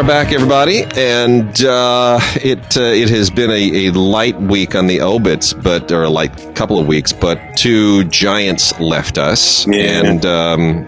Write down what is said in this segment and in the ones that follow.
back, everybody, and it has been a light week on the obits, or a light couple of weeks, but two giants left us, and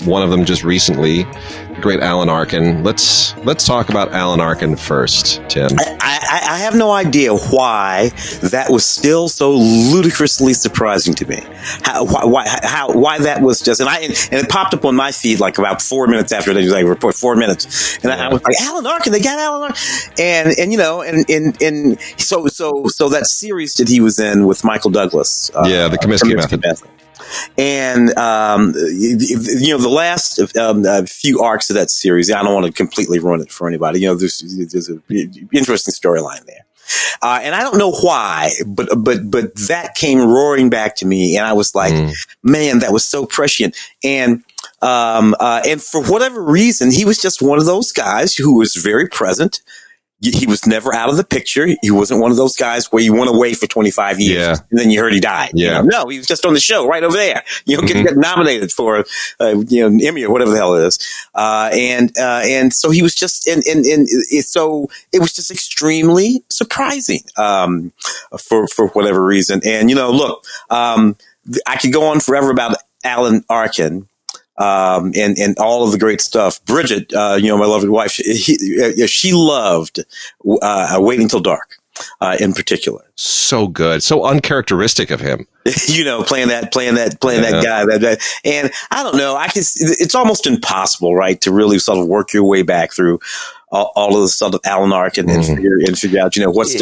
one of them just recently, the great Alan Arkin. Let's talk about Alan Arkin first, Tim. I have no idea why that was still so ludicrously surprising to me. Why that was just, and it popped up on my feed like about 4 minutes after they report 4 minutes, and I was like, Alan Arkin, they got Alan Arkin, and so that series that he was in with Michael Douglas, the Comiskey Method. And the last few arcs of that series, I don't want to completely ruin it for anybody. There's an interesting storyline there, and I don't know why, but that came roaring back to me, and I was like, man, that was so prescient. And for whatever reason, he was just one of those guys who was very present. He was never out of the picture. He wasn't one of those guys where you went away for 25 years and then you heard he died. Yeah. No, he was just on the show right over there. Get nominated for an Emmy or whatever the hell it is. And so he was just so it was just extremely surprising for whatever reason. And look, I could go on forever about Alan Arkin. And all of the great stuff. Bridget, my lovely wife, she loved Waiting Till Dark, in particular. So good, so uncharacteristic of him. Playing that guy. And I don't know. It's almost impossible, right, to really sort of work your way back through all of the stuff of Alan Arkin and figure out, what's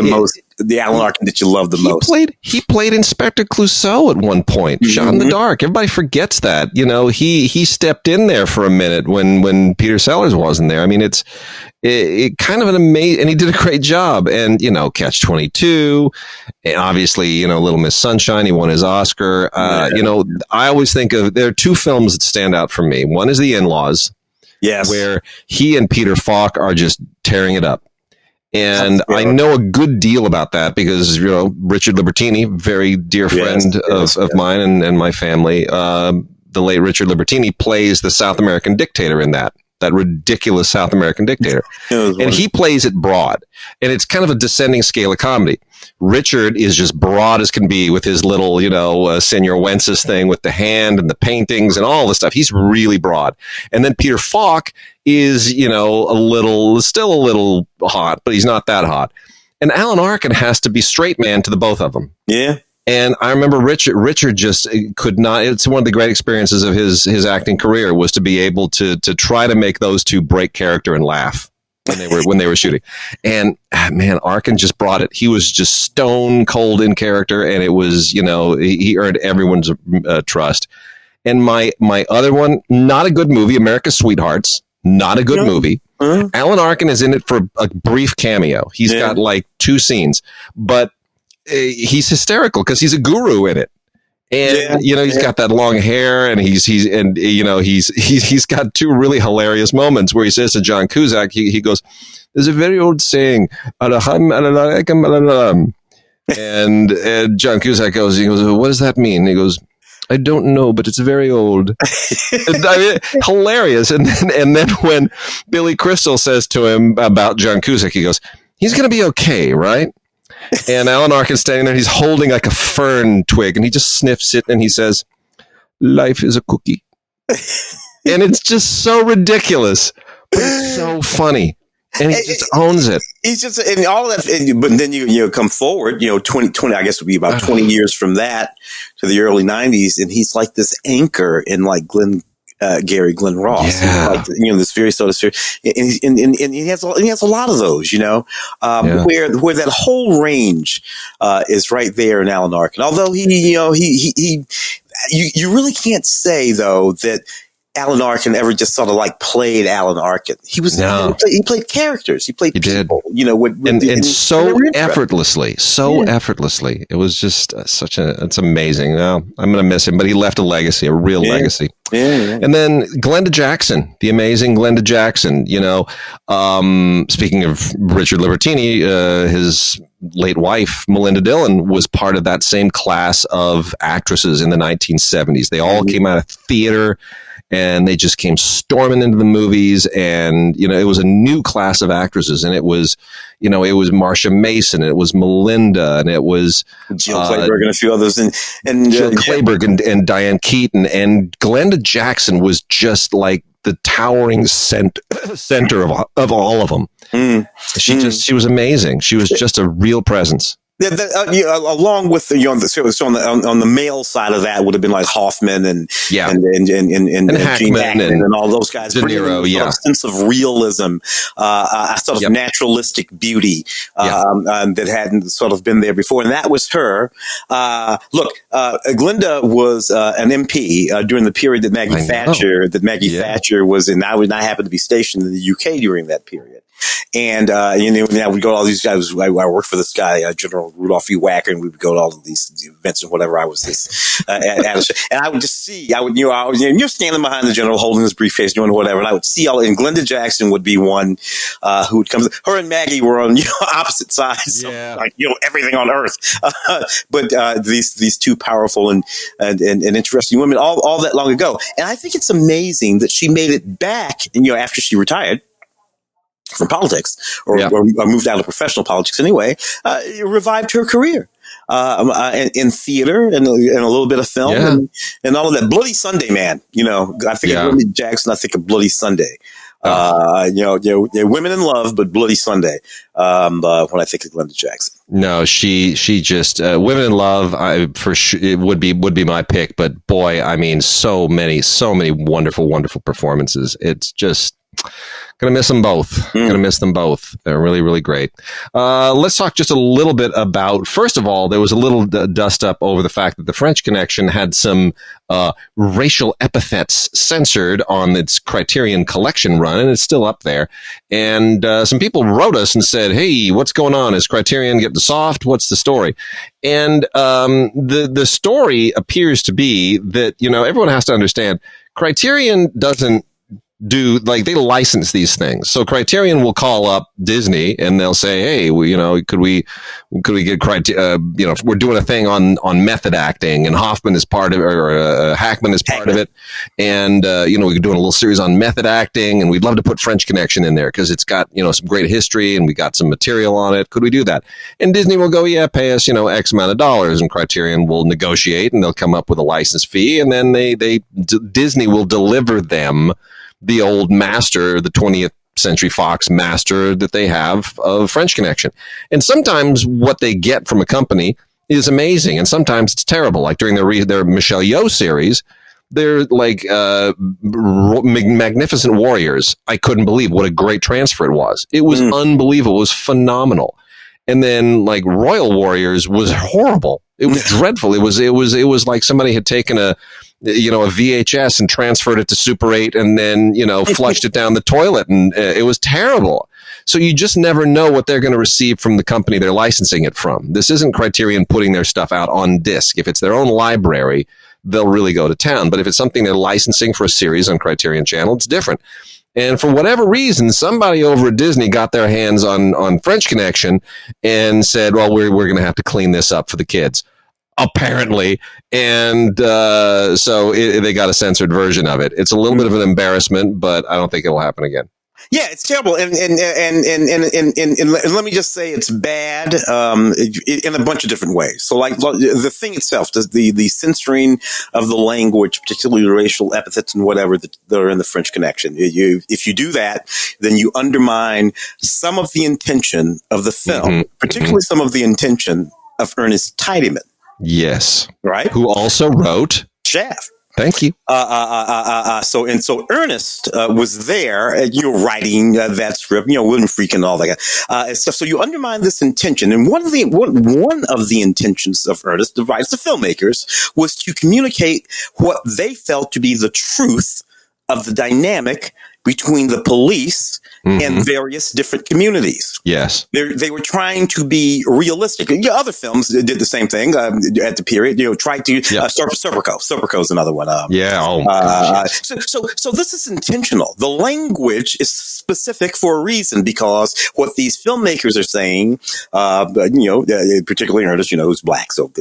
the Alan Arkin that you love the most. He played Inspector Clouseau at one point, Shot in the Dark. Everybody forgets that. He stepped in there for a minute when Peter Sellers wasn't there. I mean, it kind of an amazing, and he did a great job. And, Catch-22, and obviously, Little Miss Sunshine, he won his Oscar. I always think there are two films that stand out for me. One is The In-Laws. Yes. Where he and Peter Falk are just tearing it up. And I know a good deal about that because, Richard Libertini, very dear friend of mine and my family, the late Richard Libertini plays the South American dictator in that ridiculous South American dictator. And he plays it broad. And it's kind of a descending scale of comedy. Richard is just broad as can be with his little, Senor Wences thing with the hand and the paintings and all the stuff. He's really broad. And then Peter Falk is, still a little hot, but he's not that hot. And Alan Arkin has to be straight man to the both of them. Yeah. And I remember Richard just could not. It's one of the great experiences of his acting career was to be able to try to make those two break character and laugh when they were shooting. And man, Arkin just brought it. He was just stone cold in character, and it was he earned everyone's trust. And my other one, not a good movie, America's Sweethearts, not a good movie. Alan Arkin is in it for a brief cameo. He's got like 2 scenes, but he's hysterical because he's a guru in it. And he's got that long hair, and he's got 2 really hilarious moments where he says to John Cusack, he goes, "There's a very old saying, and John Cusack goes, what does that mean?" And he goes, "I don't know, but it's very old." Hilarious. And then when Billy Crystal says to him about John Cusack, he goes, "He's going to be okay, right?" And Alan Arkin's standing there, he's holding like a fern twig, and he just sniffs it, and he says, "Life is a cookie." And it's just so ridiculous, but it's so funny. And he just owns it. He's just, and all that, but then you come forward, 20, I guess it would be about 20 years from that to the early 90s, and he's like this anchor in like Gary Glenn Ross, like, this very sort of, and he has a lot of those, where that whole range is right there in Alan Arkin. Although you really can't say though that Alan Arkin ever just sort of like played Alan Arkin. He played characters. He played people, and so effortlessly. It was just it's amazing. I'm going to miss him, but he left a legacy, a real legacy. Yeah. And then Glenda Jackson, the amazing Glenda Jackson, speaking of Richard Libertini, his late wife, Melinda Dillon, was part of that same class of actresses in the 1970s. They all came out of theater. and they just came storming into the movies. And, you know, it was a new class of actresses, and it was, you know, it was Marsha Mason, and it was Melinda, and it was Jill Clayburgh and a few others, and Jill Clayburgh and Diane Keaton, and Glenda Jackson was just like the towering center of all of them. She was amazing. She was just a real presence. Yeah, along with the, you know, so on the male side of that would have been like Hoffman and Hackman Gene Hackman and all those guys. De Niro, a sense of realism, a sort of naturalistic beauty that hadn't sort of been there before, and that was her. Look, Glenda was an MP during the period that Maggie Thatcher was in. I happened to be stationed in the UK during that period. And, you know, now we go to all these guys. I worked for this guy, General Rudolph E. Wacker, and we would go to all of these events and whatever. I was this, and I would just see, you're standing behind the general holding his briefcase, doing whatever. And I would see and Glenda Jackson would be one, who would come. Her and Maggie were on, you know, opposite sides of, like, you know, everything on earth. But these two powerful and interesting women all that long ago. And I think it's amazing that she made it back, you know, after she retired from politics or moved out of professional politics anyway, revived her career in theater and a little bit of film and all of that. Bloody Sunday, man. You know, I think of Glenda Jackson, I think of Bloody Sunday. You know, Women in Love, but Bloody Sunday. When I think of Glenda Jackson. No, she just Women in Love. For sure, it would be my pick. But boy, I mean, so many wonderful performances. It's just. Gonna miss them both. Gonna miss them both. They're really, really great. Let's talk just a little bit about, first of all, there was a little dust up over the fact that the French Connection had some racial epithets censored on its Criterion Collection run, and it's still up there. And some people wrote us and said, hey, what's going on? Is Criterion getting soft? What's the story? And the story appears to be that, you know, everyone has to understand, Criterion doesn't they license these things. So Criterion will call up Disney and they'll say, hey, you know, could we get Criterion, you know, we're doing a thing on method acting and Hoffman is part of it, or Hackman is part of it. And, you know, we're doing a little series on method acting and we'd love to put French Connection in there because it's got, you know, some great history and we got some material on it. Could we do that? And Disney will go, yeah, pay us, you know, X amount of dollars, and Criterion will negotiate and they'll come up with a license fee, and then Disney will deliver them the old master, the 20th Century Fox master that they have of French Connection. And sometimes what they get from a company is amazing, and sometimes it's terrible. Like during their Michelle Yeoh series, they're like Magnificent Warriors. I couldn't believe what a great transfer it was. It was unbelievable. It was phenomenal. And then like Royal Warriors was horrible. It was dreadful. It was like somebody had taken a VHS and transferred it to Super 8 and then, you know, flushed it down the toilet, and it was terrible. So you just never know what they're going to receive from the company they're licensing it from. This isn't Criterion putting their stuff out on disc. If it's their own library, they'll really go to town. But if it's something they're licensing for a series on Criterion Channel, it's different. And for whatever reason, somebody over at Disney got their hands on French Connection and said, well, we're going to have to clean this up for the kids. Apparently. And so they got a censored version of it. It's a little bit of an embarrassment, but I don't think it'll happen again. Yeah, it's terrible, and let me just say it's bad in a bunch of different ways. So, like the thing itself, the censoring of the language, particularly the racial epithets and whatever that are in the French Connection. If you do that, then you undermine some of the intention of the film, particularly some of the intention of Ernest Tidyman. Yes, right. Who also wrote Shaft. Thank you. So Ernest was there, writing that script, William Freak and all that stuff. So you undermine this intention, and one of the intentions of Ernest, the writers, the filmmakers, was to communicate what they felt to be the truth of the dynamic between the police and various different communities. Yes. They were trying to be realistic. Other films did the same thing at the period, tried to, Serpico is another one. Yes. So this is intentional. The language is specific for a reason, because what these filmmakers are saying, particularly Ernest, who's black, so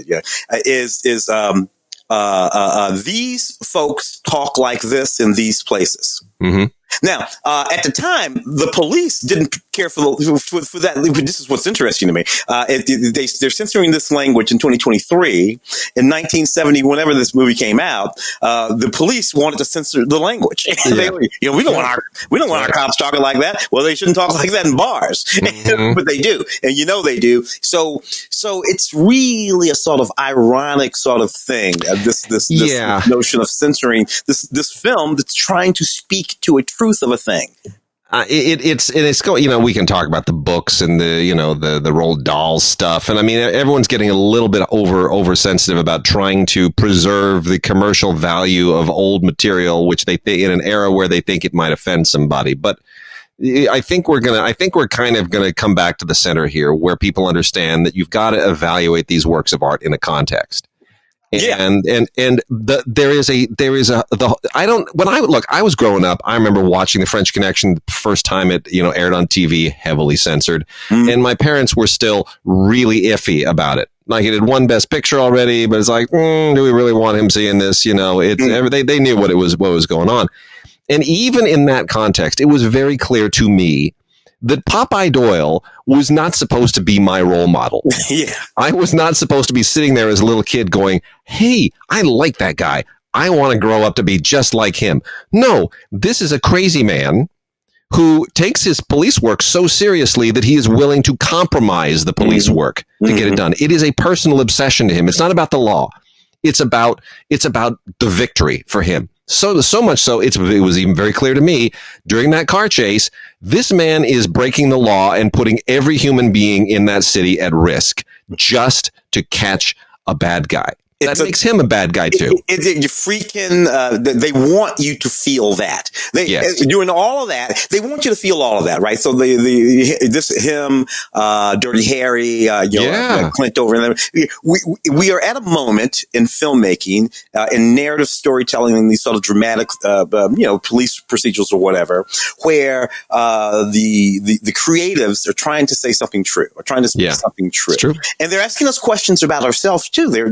is these folks talk like this in these places. Mm-hmm. Now, at the time, the police didn't care for that. This is what's interesting to me. They're censoring this language in 2023. In 1970, whenever this movie came out, the police wanted to censor the language. Yeah. We don't want our cops talking like that. Well, they shouldn't talk like that in bars, Mm-hmm. but they do, and they do. So it's really a sort of ironic sort of thing. This notion of censoring this film that's trying to speak to a truth of a thing. It's going. We can talk about the books and the Roald Dahl stuff, and I mean everyone's getting a little bit oversensitive about trying to preserve the commercial value of old material, which they in an era where they think it might offend somebody. But I think we're kind of gonna come back to the center here, where people understand that you've got to evaluate these works of art in a context. I was growing up, I remember watching The French Connection the first time it aired on TV, heavily censored, and my parents were still really iffy about it. Like, it had won Best Picture already, but it's like, do we really want him seeing this? They knew what was going on, and even in that context, it was very clear to me that Popeye Doyle was not supposed to be my role model. Yeah. I was not supposed to be sitting there as a little kid going, hey, I like that guy. I want to grow up to be just like him. No, this is a crazy man who takes his police work so seriously that he is willing to compromise the police work to get it done. It is a personal obsession to him. It's not about the law. It's about the victory for him. So much so, it was even very clear to me during that car chase, this man is breaking the law and putting every human being in that city at risk just to catch a bad guy. That makes him a bad guy too. They want you to feel that. Doing all of that, they want you to feel all of that, right? So Dirty Harry, Clint over them. We are at a moment in filmmaking, in narrative storytelling, and these sort of dramatic, police procedurals or whatever, where the creatives are trying to say something true, or trying to speak something true. It's true, and they're asking us questions about ourselves too. They're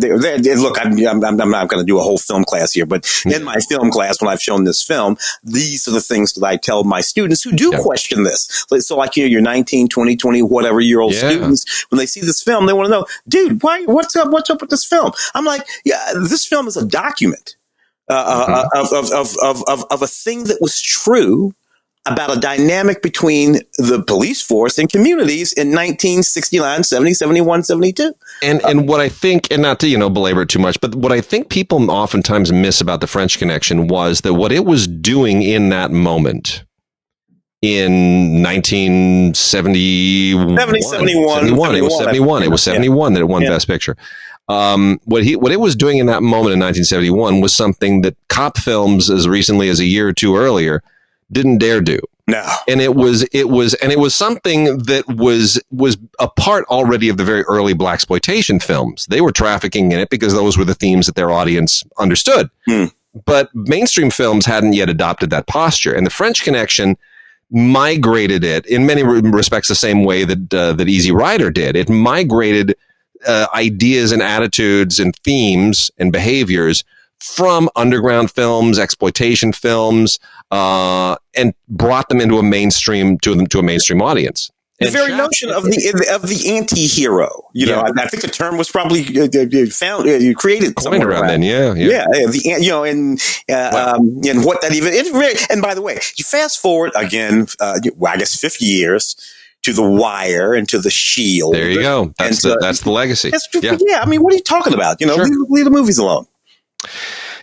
look, I'm not going to do a whole film class here, but in my film class, when I've shown this film, these are the things that I tell my students who do question this. So like your 19, 20, 20, whatever year old students, when they see this film, they want to know, dude, what's up with this film? I'm like, this film is a document of a thing that was true about a dynamic between the police force and communities in 1969, 70, 71, 72. And what I think, and not to, belabor it too much, but what I think people oftentimes miss about The French Connection was that what it was doing in that moment in 1971, it was 71 that it won Best Picture. What it was doing in that moment in 1971 was something that cop films as recently as a year or two earlier didn't dare do. No. And it was something that was a part already of the very early blaxploitation films. They were trafficking in it because those were the themes that their audience understood. But mainstream films hadn't yet adopted that posture. And The French Connection migrated it in many respects the same way that Easy Rider did. It migrated ideas and attitudes and themes and behaviors from underground films, exploitation films, and brought them into a mainstream audience. The very notion of the anti-hero, I think the term was probably created coined around then, and what that even is. And by the way, you fast forward again, I guess 50 years to The Wire and to The Shield. There you go. That's the legacy. I mean, what are you talking about? Leave the movies alone.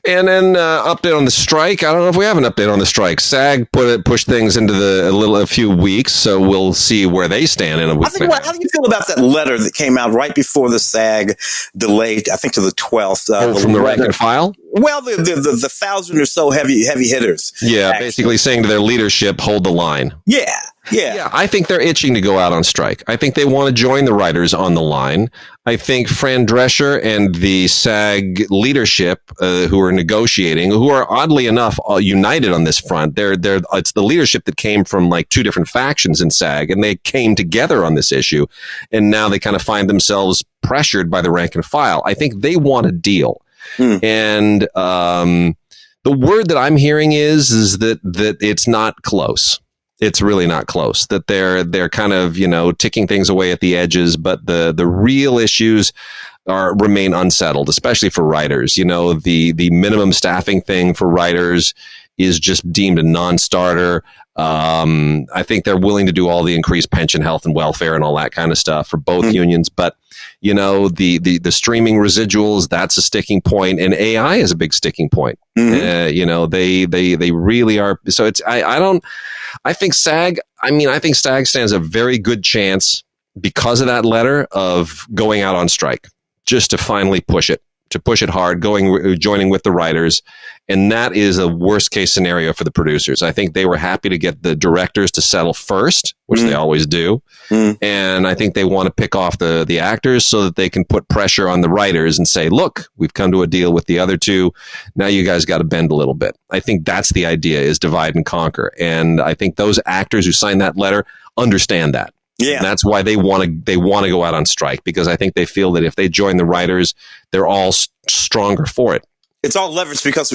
And then update on the strike. I don't know if we have an update on the strike. SAG pushed things into a few weeks, so we'll see where they stand in a week. How do you feel about that letter that came out right before the SAG delayed? I think to the 12th. From the rank and file. Well, the 1,000 or so heavy hitters. Yeah, basically saying to their leadership, hold the line. Yeah. I think they're itching to go out on strike. I think they want to join the writers on the line. I think Fran Drescher and the SAG leadership who are negotiating, who are oddly enough united on this front. It's the leadership that came from like two different factions in SAG, and they came together on this issue, and now they kind of find themselves pressured by the rank and file. I think they want a deal. And the word that I'm hearing is that it's not close. It's really not close. That they're kind of, ticking things away at the edges, but the real issues remain unsettled, especially for writers. The minimum staffing thing for writers is just deemed a non-starter. I think they're willing to do all the increased pension, health, and welfare and all that kind of stuff for both unions. But, the streaming residuals, that's a sticking point, and AI is a big sticking point. They really are. So I think SAG stands a very good chance because of that letter of going out on strike, just to finally push it hard, joining with the writers. And that is a worst case scenario for the producers. I think they were happy to get the directors to settle first, which they always do. And I think they want to pick off the actors so that they can put pressure on the writers and say, look, we've come to a deal with the other two. Now you guys got to bend a little bit. I think that's the idea, is divide and conquer. And I think those actors who signed that letter understand that. Yeah, and that's why they want to go out on strike, because I think they feel that if they join the writers, they're all stronger for it. It's all leverage because,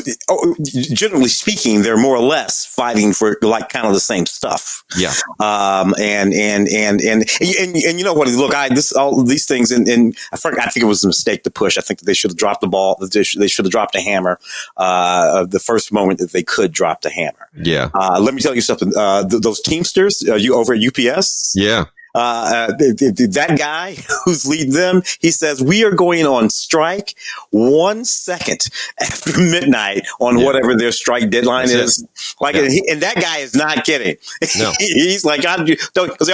generally speaking, they're more or less fighting for like kind of the same stuff. Yeah. And you know what? Look, all these things, and I think it was a mistake to push. I think that they should have dropped the ball. They should have dropped a hammer the first moment that they could drop the hammer. Yeah. Let me tell you something. Those Teamsters, you over at UPS. Yeah. That guy who's leading them, he says, we are going on strike 1 second after midnight on whatever their strike deadline is. And that guy is not kidding. No. He's like, because they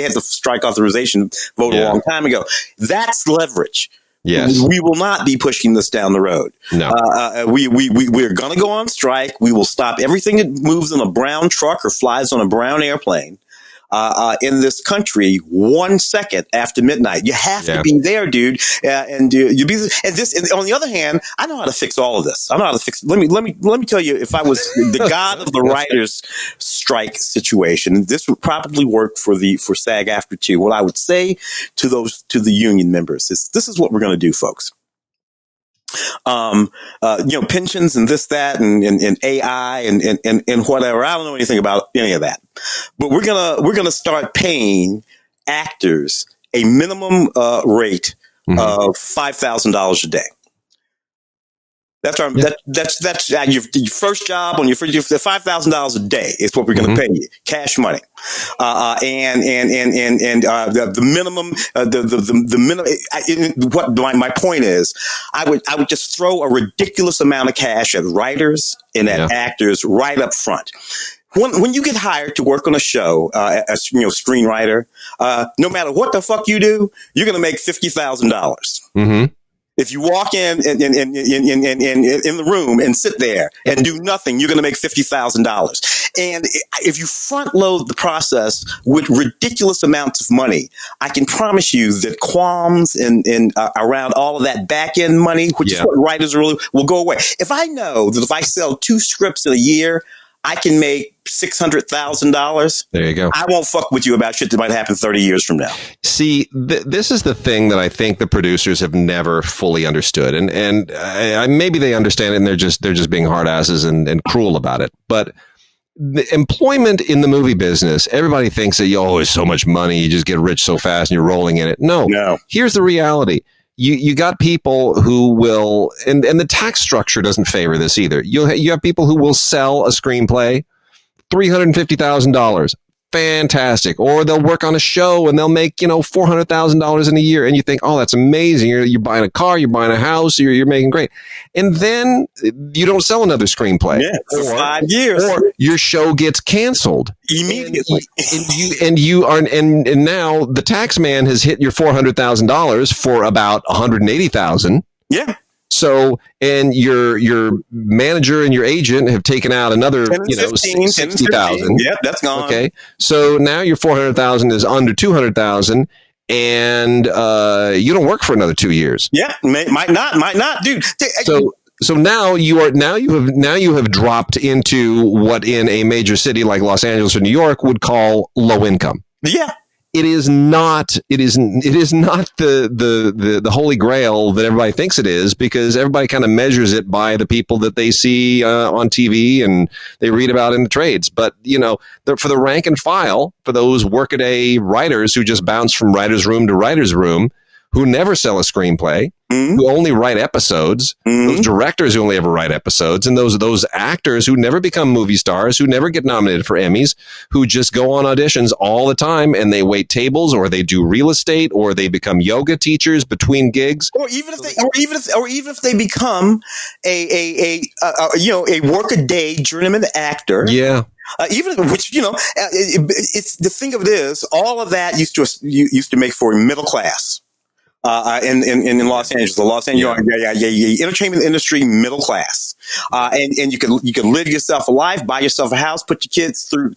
had the strike authorization vote a long time ago. That's leverage. Yes. We will not be pushing this down the road. No. We're going to go on strike. We will stop everything that moves in a brown truck or flies on a brown airplane. In this country 1 second after midnight. You have to be there, dude. And on the other hand, I know how to fix all of this. I know how to fix. Let me tell you, if I was the god of the writers' strike situation, this would probably work for SAG-AFTRA too. What I would say to the union members is, this is what we're going to do, folks. Pensions and this, that, and AI and whatever. I don't know anything about any of that, but we're gonna start paying actors a minimum rate of $5,000 a day. That's your first job on your first $5,000 a day is what we're going to pay you, cash money, and the minimum what my point is, I would just throw a ridiculous amount of cash at writers and at actors right up front. When you get hired to work on a show, as screenwriter, no matter what the fuck you do, you're going to make $50,000. If you walk in the room and sit there and do nothing, you're going to make $50,000. And if you front load the process with ridiculous amounts of money, I can promise you that qualms and around all of that back end money, which is what writers really will go away. If I know that if I sell 2 scripts in a year, I can make $600,000. There you go. I won't fuck with you about shit that might happen 30 years from now. See, this is the thing that I think the producers have never fully understood, and maybe they understand it and they're just being hard asses and cruel about it. But the employment in the movie business, everybody thinks that it's so much money, you just get rich so fast and you're rolling in it. No. Here's the reality. You got people who will, and the tax structure doesn't favor this either. You have people who will sell a screenplay, $350,000. Fantastic. Or they'll work on a show and they'll make, $400,000 in a year. And you think, oh, that's amazing. You're buying a car, you're buying a house, you're making great. And then you don't sell another screenplay. Yeah, for 5 years. Or your show gets canceled. Immediately. And now the tax man has hit your $400,000 for about $180,000. Yeah. So, and your manager and your agent have taken out another, 60,000. Yep, that's gone. Okay. So now your 400,000 is under 200,000, and you don't work for another 2 years. Yeah, might not, dude. So now you have dropped into what in a major city like Los Angeles or New York would call low income. Yeah. it is not the holy grail that everybody thinks it is, because everybody kind of measures it by the people that they see on TV and they read about in the trades. But for the rank and file, for those workaday writers who just bounce from writer's room to writer's room, who never sell a screenplay, who only write episodes, those directors who only ever write episodes, and those actors who never become movie stars, who never get nominated for Emmys, who just go on auditions all the time, and they wait tables, or they do real estate, or they become yoga teachers between gigs, or even if they become a workaday journeyman actor. Yeah. It's the thing of it is, all of that used to make for middle class. In Los Angeles, entertainment industry, middle class, and you can live yourself a life, buy yourself a house, put your kids through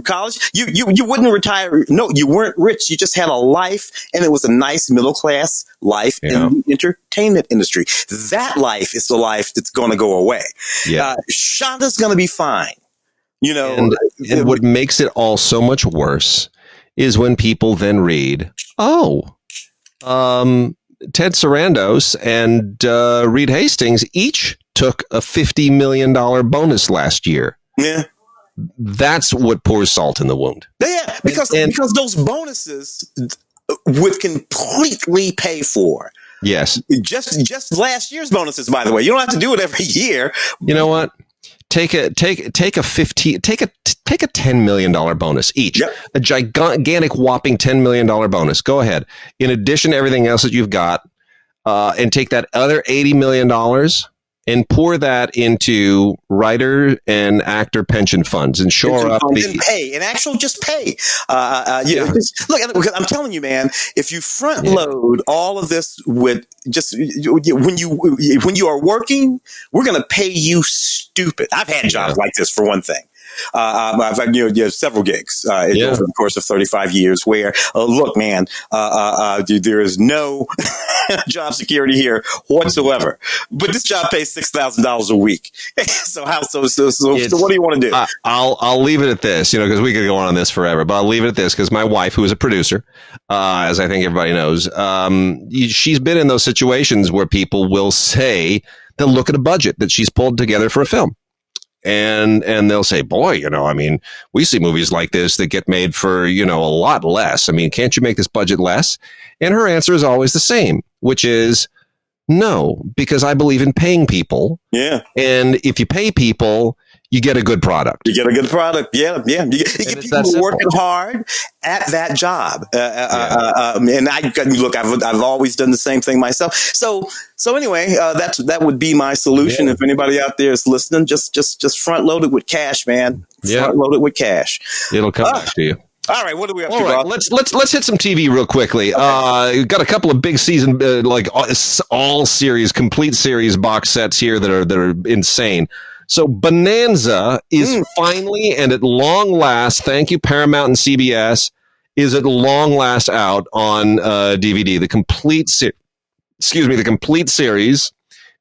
college. You wouldn't retire. No, you weren't rich. You just had a life, and it was a nice middle class life in the entertainment industry. That life is the life that's going to go away. Yeah, Shonda's going to be fine. And what makes it all so much worse is when people then read, Ted Sarandos and Reed Hastings each took a $50 million bonus last year. Yeah. That's what pours salt in the wound. Yeah, because those bonuses would completely pay for. Yes. Just last year's bonuses, by the way. You don't have to do it every year. You know what? Take a $10 million bonus each. Yep. A gigantic whopping $10 million bonus. Go ahead. In addition to everything else that you've got, and take that other $80 million and pour that into writer and actor pension funds and shore up just pay. Look, I'm telling you, man, if you front load all of this with just when you are working, we're going to pay you stupid. I've had jobs like this, for one thing. I've had several gigs over the course of 35 years where, look, man, there is no job security here whatsoever. But this job pays $6,000 a week. So what do you want to do? I'll leave it at this, because we could go on this forever. But I'll leave it at this, because my wife, who is a producer, as I think everybody knows, she's been in those situations where people will say they'll look at a budget that she's pulled together for a film. And they'll say, boy, we see movies like this that get made for, a lot less. Can't you make this budget less? And her answer is always the same, which is no, because I believe in paying people. Yeah. And if you pay people, you get a good product. You get a good product. Yeah. You get people working hard at that job. And I've always done the same thing myself. So anyway, that would be my solution. If anybody out there is listening, just front load it with cash, man. Front load it with cash. It'll come back to you. All right, what do we have to Rob? Let's hit some TV real quickly. Okay. We've got a couple of big season, all series, complete series box sets here that are insane. So Bonanza is finally, and at long last, thank you Paramount and CBS, is at long last out on DVD. The complete series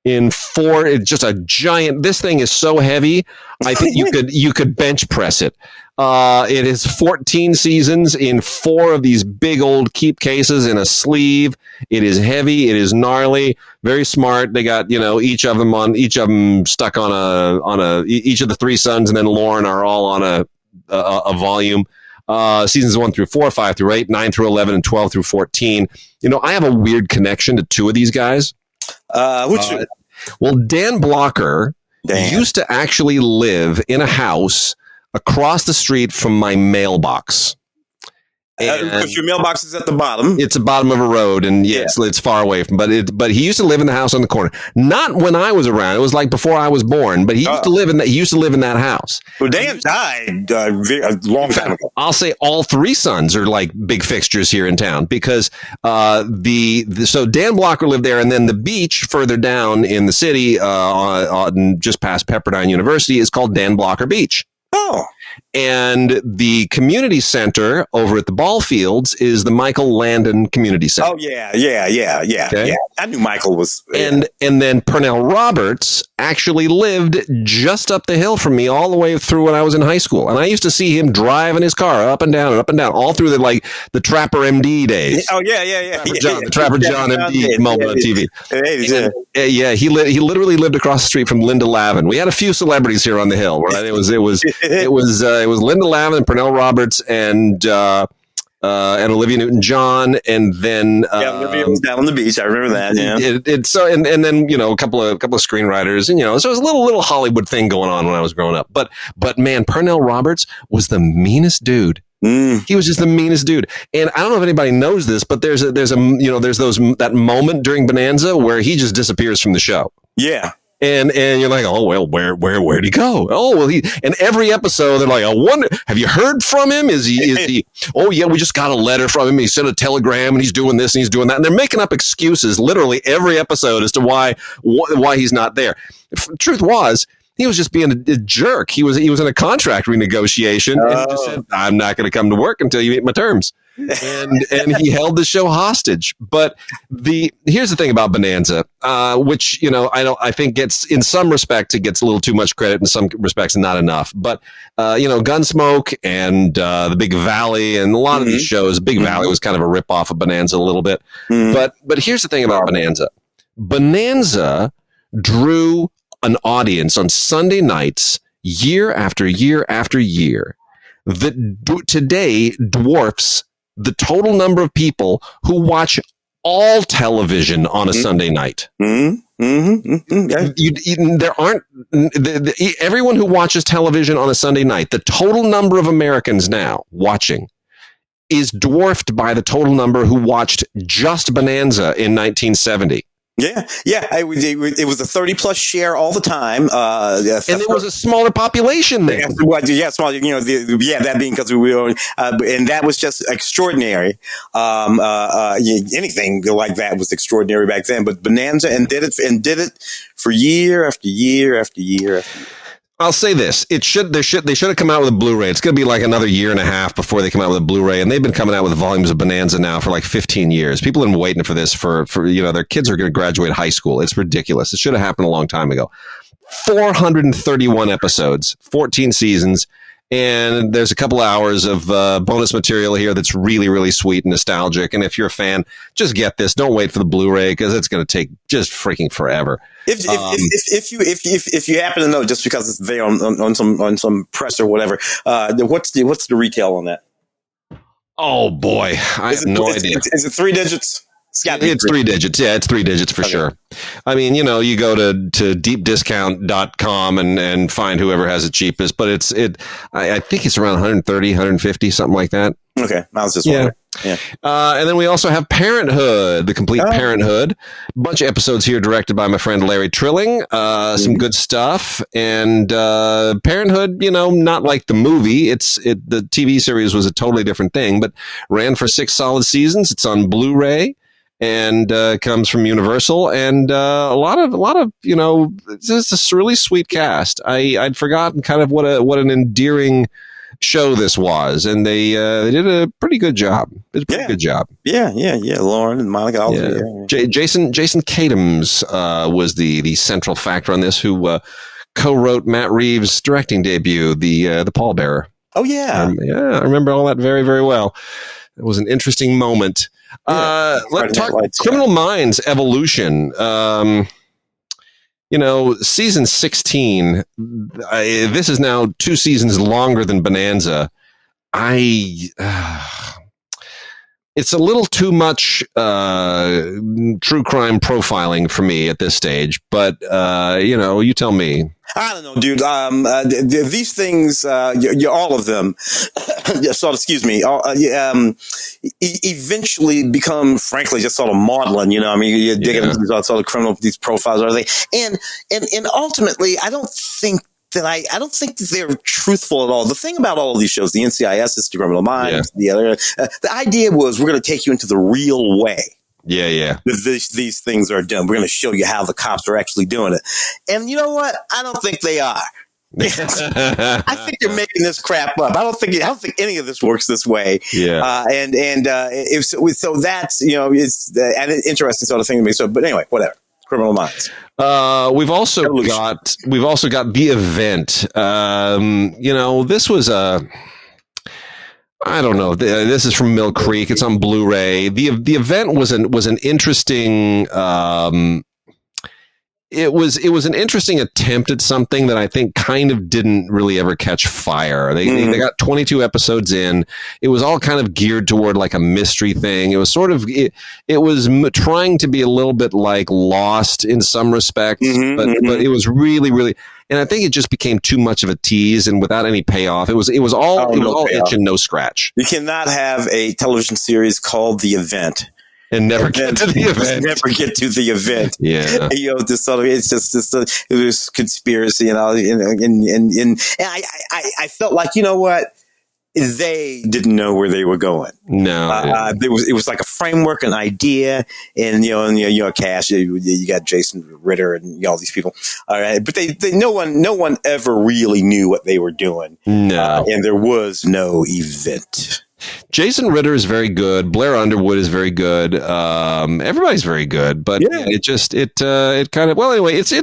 in 4. It's just a giant. This thing is so heavy. I think you could bench press it. It is 14 seasons in 4 of these big old keep cases in a sleeve. It is heavy. It is gnarly. Very smart. They got each of them stuck on each of the 3 sons, and then Lauren are all on a volume. Seasons 1 through 4, 5 through 8, 9 through 11, and 12 through 14. I have a weird connection to 2 of these guys. Well, Dan Blocker used to actually live in a house across the street from my mailbox. Because your mailbox is at the bottom. It's the bottom of a road, and it's far away from. But he used to live in the house on the corner. Not when I was around. It was like before I was born. But he used to live in that. He used to live in that house. Well, Dan died a long time ago. I'll say all 3 sons are like big fixtures here in town because so Dan Blocker lived there, and then the beach further down in the city, just past Pepperdine University, is called Dan Blocker Beach. Oh. And the community center over at the ball fields is the Michael Landon Community Center. Oh yeah. I knew Michael was. And then Pernell Roberts actually lived just up the hill from me all the way through when I was in high school. And I used to see him driving his car up and down, all through the Trapper MD days. Oh yeah. The Trapper John MD moment on TV. He literally lived across the street from Linda Lavin. We had a few celebrities here on the hill, right? It was Linda Lavin, Pernell Roberts, and Olivia Newton-John, and then Olivia was down on the beach. I remember that. Yeah. And then a couple of screenwriters, and so it was a little Hollywood thing going on when I was growing up. But man, Pernell Roberts was the meanest dude. He was just the meanest dude. And I don't know if anybody knows this, but there's that moment during Bonanza where he just disappears from the show. Yeah. And you're like, oh, well, where'd he go? Oh, well, and every episode they're like, I wonder, have you heard from him? Is he, oh yeah, we just got a letter from him. He sent a telegram and he's doing this and he's doing that. And they're making up excuses literally every episode as to why he's not there. Truth was, he was just being a jerk. He was in a contract renegotiation and he just said, I'm not going to come to work until you meet my terms. And he held the show hostage. But here's the thing about Bonanza, which I think gets, in some respects, it gets a little too much credit, in some respects not enough. But Gunsmoke and the Big Valley and a lot of these shows, Big Valley was kind of a ripoff of Bonanza a little bit. But here's the thing about Bonanza. Bonanza drew an audience on Sunday nights year after year after year that today dwarfs the total number of people who watch all television on a Sunday night. There aren't everyone who watches television on a Sunday night. The total number of Americans now watching is dwarfed by the total number who watched just Bonanza in 1970. Yeah. It was a 30+ share all the time. And there was a smaller population there. Small. That being because we were, and that was just extraordinary. Anything like that was extraordinary back then. But Bonanza and did it for year after year after year after year. I'll say this: they should have come out with a Blu-ray. It's going to be like another year and a half before they come out with a Blu-ray, and they've been coming out with volumes of Bonanza now for like 15 years. People have been waiting for this for their kids are going to graduate high school. It's ridiculous. It should have happened a long time ago. 431 episodes, 14 seasons, and there's a couple hours of bonus material here that's really, really sweet and nostalgic. And if you're a fan, just get this. Don't wait for the Blu-ray because it's going to take just freaking forever. If you happen to know, just because it's there on some press or whatever, what's the retail on that? Oh boy, I have no idea. Is it 3 digits? It's 3 digits. Yeah, it's 3 digits for sure. I mean, you go to deepdiscount.com and find whoever has it cheapest, but I think it's around 130, 150, something like that. Okay. I was just wondering. Yeah. And then we also have Parenthood, the complete Parenthood. A bunch of episodes here directed by my friend Larry Trilling. Some good stuff. And Parenthood, not like the movie. The TV series was a totally different thing, but ran for 6 solid seasons. It's on Blu-ray. And comes from Universal, and a lot of it's just a really sweet cast. I'd forgotten kind of what an endearing show this was, and they did a pretty good job. It's a pretty good job. Yeah. Lauren and Monica. Jason Katims was the central factor on this, who co-wrote Matt Reeves' directing debut, the Pallbearer. Oh yeah, I remember all that very, very well. It was an interesting moment. Let's talk Criminal Minds evolution. Season 16, this is now 2 seasons longer than Bonanza. It's a little too much true crime profiling for me at this stage, but you tell me. I don't know, dude. These things, all of them, excuse me, eventually become, frankly, just sort of maudlin. You're digging into sort of criminal, these profiles, or everything, and ultimately, I don't think that they're truthful at all. The thing about all of these shows, the NCIS, the Criminal Minds, the other, the idea was we're going to take you into the real way. Yeah. These things are done. We're going to show you how the cops are actually doing it. And you know what? I don't think they are. I think you're making this crap up. I don't think any of this works this way. Yeah. So that's it's an interesting sort of thing to me. So, but anyway, whatever. Criminal Minds. We've also got The Event. This was I don't know. This is from Mill Creek. It's on Blu-ray. The Event was an interesting. It was an interesting attempt at something that I think kind of didn't really ever catch fire. They got 22 episodes in. It was all kind of geared toward like a mystery thing. It was sort of it was trying to be a little bit like Lost in some respects, but it was really. And I think it just became too much of a tease and without any payoff. It was all itch and no scratch. You cannot have a television series called The Event and never get to the event. Never get to the event. Yeah, this sort of it's just it was conspiracy, and I felt like what. They didn't know where they were going. No, it was like a framework, an idea, and Cash. You got Jason Ritter and all these people. All right, but no one ever really knew what they were doing. No, and there was no event. Jason Ritter is very good. Blair Underwood is very good. Everybody's very good, but it kind of anyway. It's an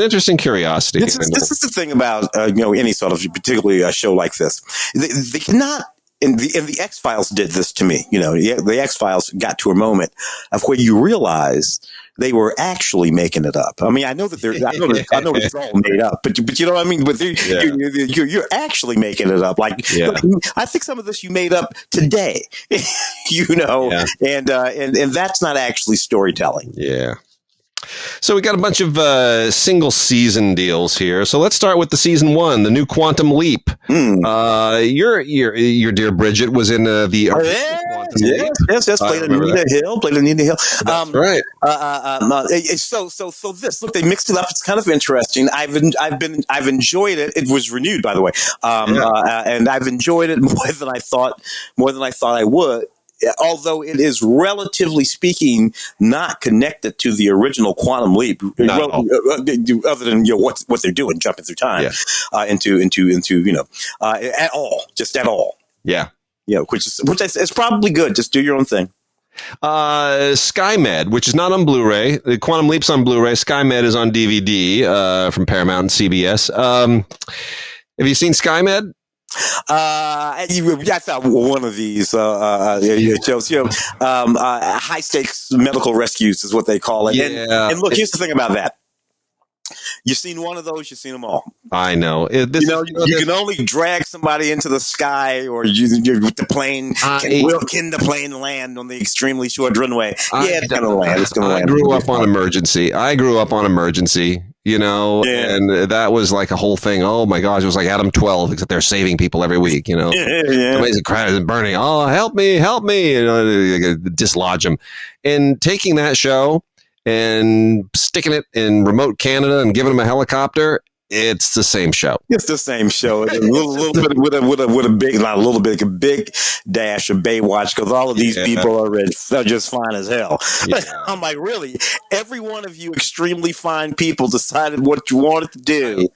interesting curiosity. This is the thing about any sort of particularly a show like this. They cannot. And the X-Files did this to me. The X-Files got to a moment of where you realize they were actually making it up. I mean, I know that I know it's all made up, but you know what I mean? But you're actually making it up. Like I think some of this you made up today, and that's not actually storytelling. Yeah. So we got a bunch of single season deals here. So let's start with the season 1, the new Quantum Leap. Your dear Bridget was in the Quantum Leap. Yes. Played Anita Hill. That's right. So this look, they mixed it up. It's kind of interesting. I've enjoyed it. It was renewed, by the way, and I've enjoyed it more than I thought I would. Although it is relatively speaking not connected to the original Quantum Leap, other than what they're doing, jumping through time into at all, just at all. Yeah, which is probably good. Just do your own thing. SkyMed, which is not on Blu-ray. The Quantum Leap's on Blu-ray. SkyMed is on DVD from Paramount and CBS. Have you seen SkyMed? I thought one of these shows, high stakes medical rescues is what they call it. Yeah. And look, here's the thing about that. You've seen one of those, you've seen them all. I know. You can only drag somebody into the sky, or the plane can the plane land on the extremely short runway? It's going to land. I grew up on Emergency. And that was like a whole thing. Oh my gosh, it was like Adam 12, except they're saving people every week, Somebody's crying and burning. Oh, help me, dislodge them. And taking that show and sticking it in remote Canada and giving them a helicopter, it's the same show. It's the same show. It's a little bit with a big, not a little bit, a big dash of Baywatch, because all of these people are just fine as hell. Yeah. I'm like, really? Every one of you extremely fine people decided what you wanted to do.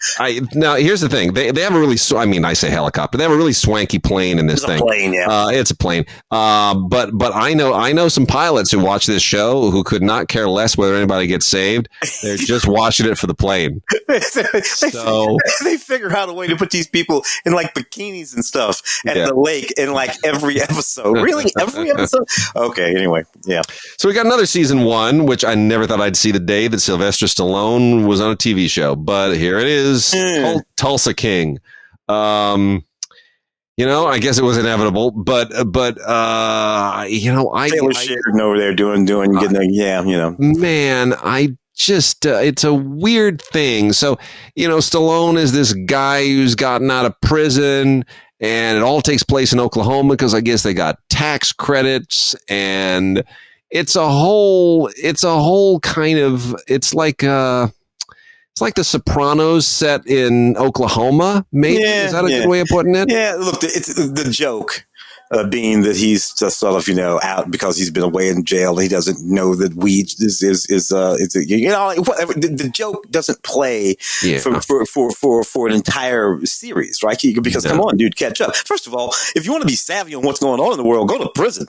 Now, here's the thing. They have a really, I say helicopter. They have a really swanky plane in this thing. It's a plane, yeah. It's a plane. But I know some pilots who watch this show who could not care less whether anybody gets saved. They're just watching it for the plane. So they figure out a way to put these people in like bikinis and stuff at the lake in like every episode. Really? Every episode? Okay, anyway, yeah. So we got another season 1, which I never thought I'd see the day that Sylvester Stallone was on a TV show, but here it is. Tulsa King. I guess it was inevitable, but Taylor Sheridan over there getting there, Man, it's a weird thing. So, Stallone is this guy who's gotten out of prison, and it all takes place in Oklahoma because I guess they got tax credits, and it's like The Sopranos set in Oklahoma. Maybe is that a good way of putting it? Yeah, look, it's the joke. being that he's just sort of, out because he's been away in jail. He doesn't know that weed is like, whatever. The joke doesn't play for an entire series, right? Because come on, dude, catch up. First of all, if you want to be savvy on what's going on in the world, go to prison.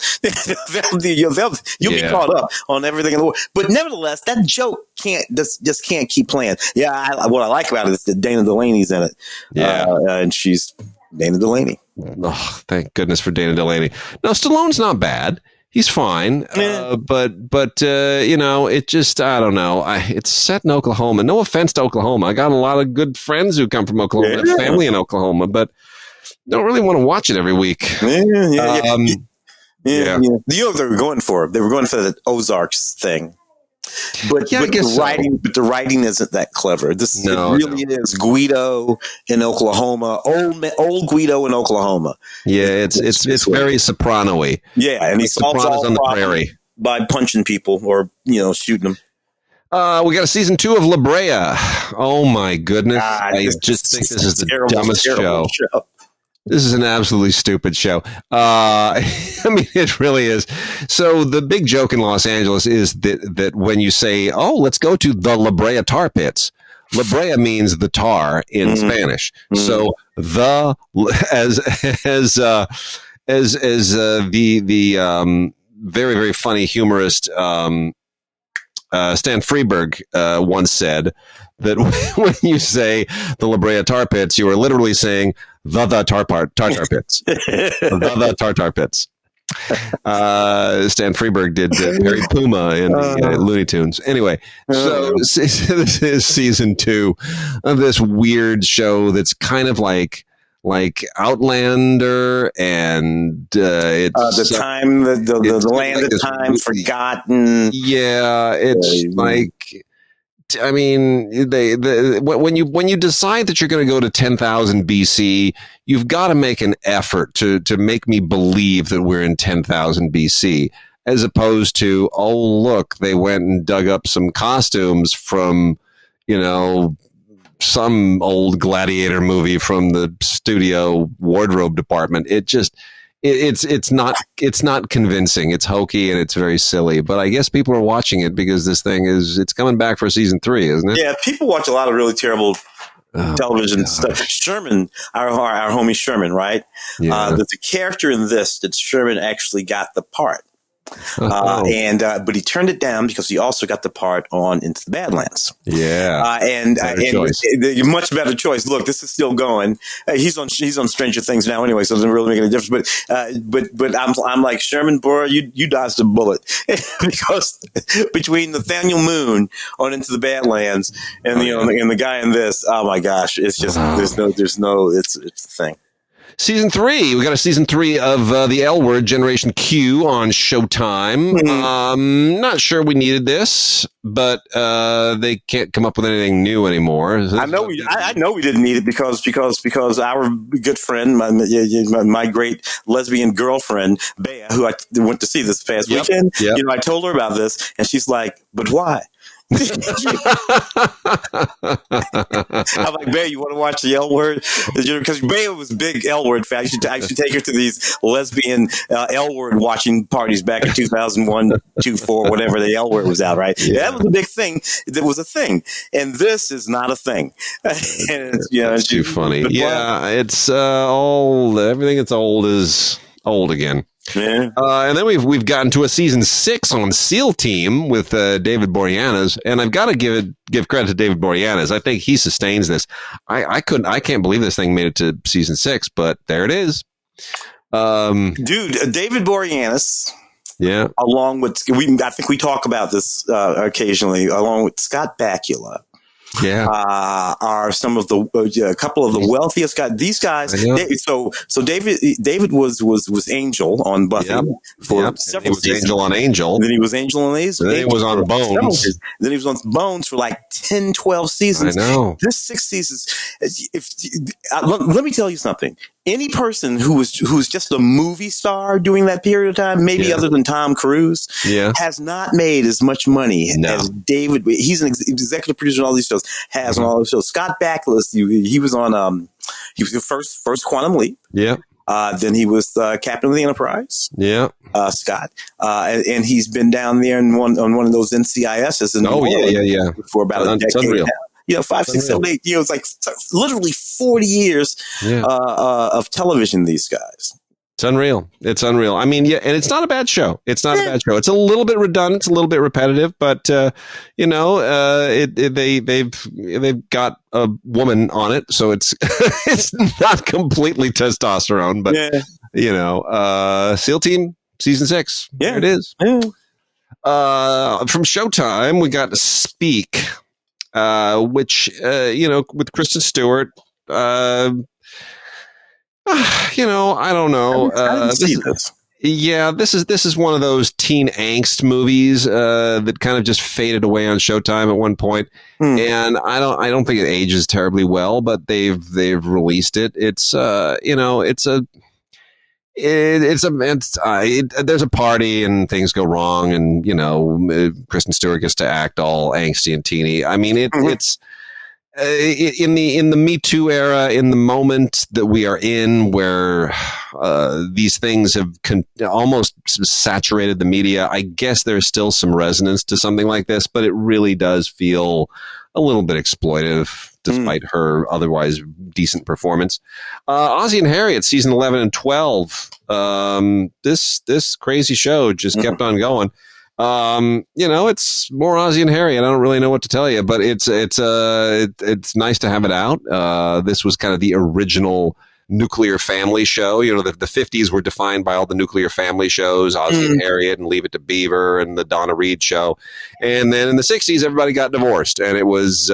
You'll be caught up on everything in the world. But nevertheless, that joke just can't keep playing. Yeah, what I like about it is that Dana Delaney's in it. Yeah, and she's Dana Delaney. Oh, thank goodness for Dana Delaney. No, Stallone's not bad. He's fine. But it just, I don't know. It's set in Oklahoma. No offense to Oklahoma. I got a lot of good friends who come from Oklahoma, family in Oklahoma, but don't really want to watch it every week. Yeah. You know what they were going for? They were going for the Ozarks thing. But the writing isn't that clever. It really is Guido in Oklahoma, old Guido in Oklahoma. Yeah, it's very Soprano-y. Yeah, and he solves all on the prairie by punching people or shooting them. We got a season 2 of La Brea. Oh my goodness! I just think this is the dumbest show. This is an absolutely stupid show. I mean, it really is. So the big joke in Los Angeles is that when you say, "Oh, let's go to the La Brea tar pits," La Brea means the tar in Spanish. So the the very, very funny humorist Stan Freberg once said that when you say the La Brea tar pits, you are literally saying the tartar pits. the tartar pits. Stan Freberg did Perry Puma in the Looney Tunes. Anyway, so this is season 2 of this weird show that's kind of like Outlander, and it's the time, the land like of time forgotten. Yeah, it's like. I mean, when you decide that you're going to go to 10,000 BC, you've got to make an effort to make me believe that we're in 10,000 BC, as opposed to, oh, look, they went and dug up some costumes from, some old gladiator movie from the studio wardrobe department. It just... It's not convincing. It's hokey and it's very silly. But I guess people are watching it because this thing it's coming back for season 3, isn't it? Yeah, people watch a lot of really terrible television stuff. Sherman, our homie Sherman, right? Yeah. There's a character in this that Sherman actually got the part. But he turned it down because he also got the part on Into the Badlands. Yeah, and much better choice. Look, this is still going. He's on Stranger Things now anyway, so it doesn't really make any difference. But I'm like, Sherman, bro, you dodged a bullet because between Nathaniel Moon on Into the Badlands and and the guy in this, oh my gosh, it's just there's no it's a thing. Season 3. We got a season 3 of the L Word, Generation Q on Showtime. Not sure we needed this, but they can't come up with anything new anymore. I know we didn't need it because our good friend, my great lesbian girlfriend, Bea, who I went to see this past weekend, I told her about this, and she's like, "But why?" I'm like, Bea, you want to watch the L Word? Because Bea was a big L Word fan. I should take her to these lesbian L Word watching parties back in 2001, 2004, whatever the L Word was out, right? Yeah. That was a big thing. That was a thing. And this is not a thing. And it's too funny. Yeah, it's old. Everything that's old is old again. Yeah. And then we've gotten to a season 6 on SEAL Team with David Boreanaz, and I've got to give credit to David Boreanaz. I think he sustains this. I can't believe this thing made it to season 6, but there it is. Dude, David Boreanaz. Yeah. Along with I think we talk about this occasionally, along with Scott Bakula. Yeah, are some of a couple of the wealthiest guys. These guys. So David was Angel on Buffy for several seasons. Angel on Angel. Then he was Angel on Angel. Then he was on Bones. Then he was on Bones for like 10, 12 seasons. I know. This 6 seasons. Let me tell you something. Any person who's just a movie star during that period of time, maybe other than Tom Cruise, has not made as much money as David. He's an executive producer on all these shows. Has on all these shows. Scott Bakula, he was on. He was the first Quantum Leap. Yeah. Then he was captain of the Enterprise. Yeah. Scott. And he's been down there on one of those NCISs in New Orleans for about a decade unreal. now. 5, 6, 7, 8 years, like literally 40 years of television, these guys. It's unreal. It's unreal. I mean, yeah, and it's not a bad show. It's not a bad show. It's a little bit redundant. It's a little bit repetitive, but they've got a woman on it, so it's it's not completely testosterone, but SEAL Team Season 6. Yeah, there it is. Yeah. From Showtime, we got Speak, which with Kristen Stewart. I don't know. This is one of those teen angst movies that kind of just faded away on Showtime at one point, and I don't think it ages terribly well. But they've released it. There's a party and things go wrong, and Kristen Stewart gets to act all angsty and teeny. I mean, it's. In the Me Too era, in the moment that we are in, where these things have almost saturated the media, I guess there's still some resonance to something like this, but it really does feel a little bit exploitive, despite her otherwise decent performance. Ozzie and Harriet, season 11 and 12. This crazy show just kept on going. It's more Ozzie and Harriet. I don't really know what to tell you, but it's nice to have it out. This was kind of the original nuclear family show. The 50s were defined by all the nuclear family shows, Ozzie and Harriet and Leave It to Beaver and the Donna Reed show. And then in the 60s, everybody got divorced, and it was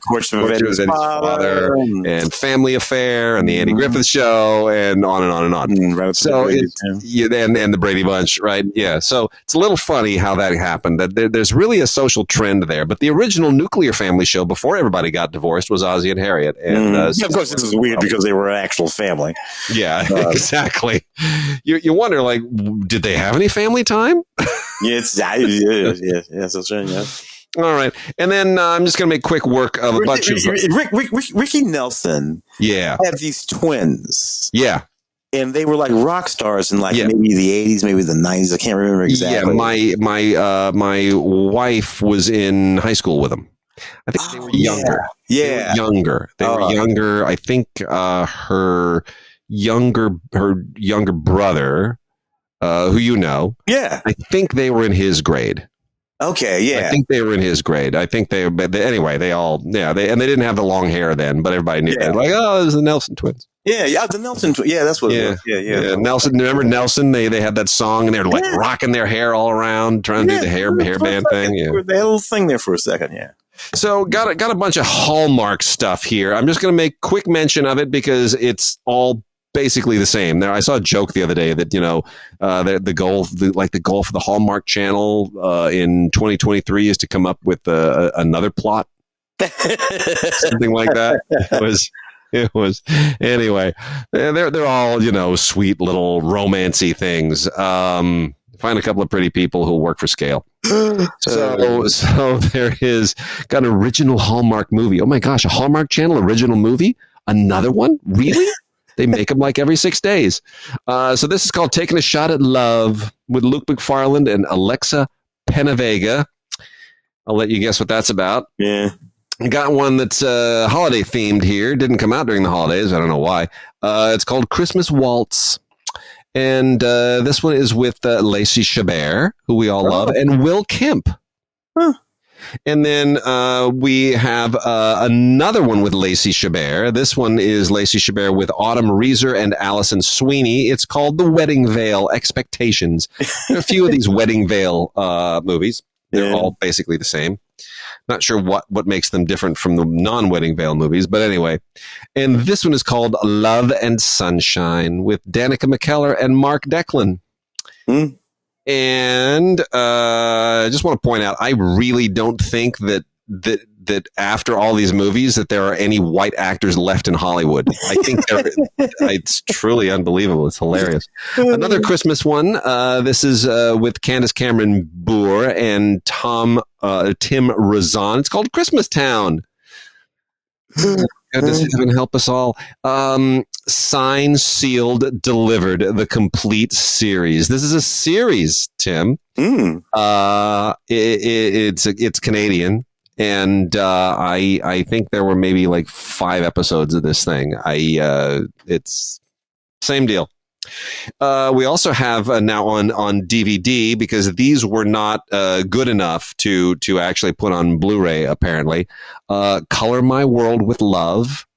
Courtship of Eddie's Father and Family Affair and the Andy Griffith Show and on and on and on. Right, so and the Brady Bunch, right? Yeah. So it's a little funny how that happened. That there's really a social trend there. But the original nuclear family show before everybody got divorced was Ozzie and Harriet. And of course, this is weird because they were an actual family. Yeah, exactly. You wonder, like, did they have any family time? Yes, that's right. Yeah. All right, and then I'm just going to make quick work of a bunch of Ricky Nelson. Yeah, had these twins. Yeah, and they were like rock stars in maybe the 80s, maybe the 90s. I can't remember exactly. Yeah, my wife was in high school with them. I think they were younger. Yeah. They were younger. I think her younger brother, who I think they were in his grade. Okay, yeah. I think they were in his grade. I think anyway, they didn't have the long hair then, but everybody knew that. Like, it was the Nelson twins. Yeah, the Nelson twins. Yeah, that's what it was. Yeah. Nelson, remember Nelson? They had that song and they were like rocking their hair all around, trying to do the hairband thing. Yeah. They had a little thing there for a second, yeah. So got a bunch of Hallmark stuff here. I'm just going to make quick mention of it because it's all basically the same. Now, I saw a joke the other day that the goal for the Hallmark Channel in 2023 is to come up with another plot, something like that. It was anyway. They're all sweet little romancy things. Find a couple of pretty people who work for scale. So there is got an original Hallmark movie. Oh my gosh, a Hallmark Channel original movie? Another one? Really? They make them like every 6 days. So this is called Taking a Shot at Love with Luke McFarland and Alexa Penavega. I'll let you guess what that's about. Yeah. I got one that's holiday themed here. Didn't come out during the holidays. I don't know why. It's called Christmas Waltz. And this one is with Lacey Chabert, who we all love, and Will Kemp. Huh. And then we have another one with Lacey Chabert. This one is Lacey Chabert with Autumn Reeser and Allison Sweeney. It's called The Wedding Veil Expectations. There are a few of these Wedding Veil movies. They're all basically the same. Not sure what makes them different from the non-Wedding Veil movies, but anyway. And this one is called Love and Sunshine with Danica McKellar and Mark Declan. And I just want to point out, I really don't think that after all these movies that there are any white actors left in Hollywood. I think it's truly unbelievable. It's hilarious. Another Christmas one. This is with Candace Cameron Bure and Tim Razan. It's called Christmas Town. Goodness, heaven help us all. Signed, sealed, delivered. The complete series. This is a series, Tim. It's Canadian, and I think there were maybe like 5 episodes of this thing. It's same deal. We also have now on DVD, because these were not good enough to actually put on Blu-ray, apparently. Color My World with Love,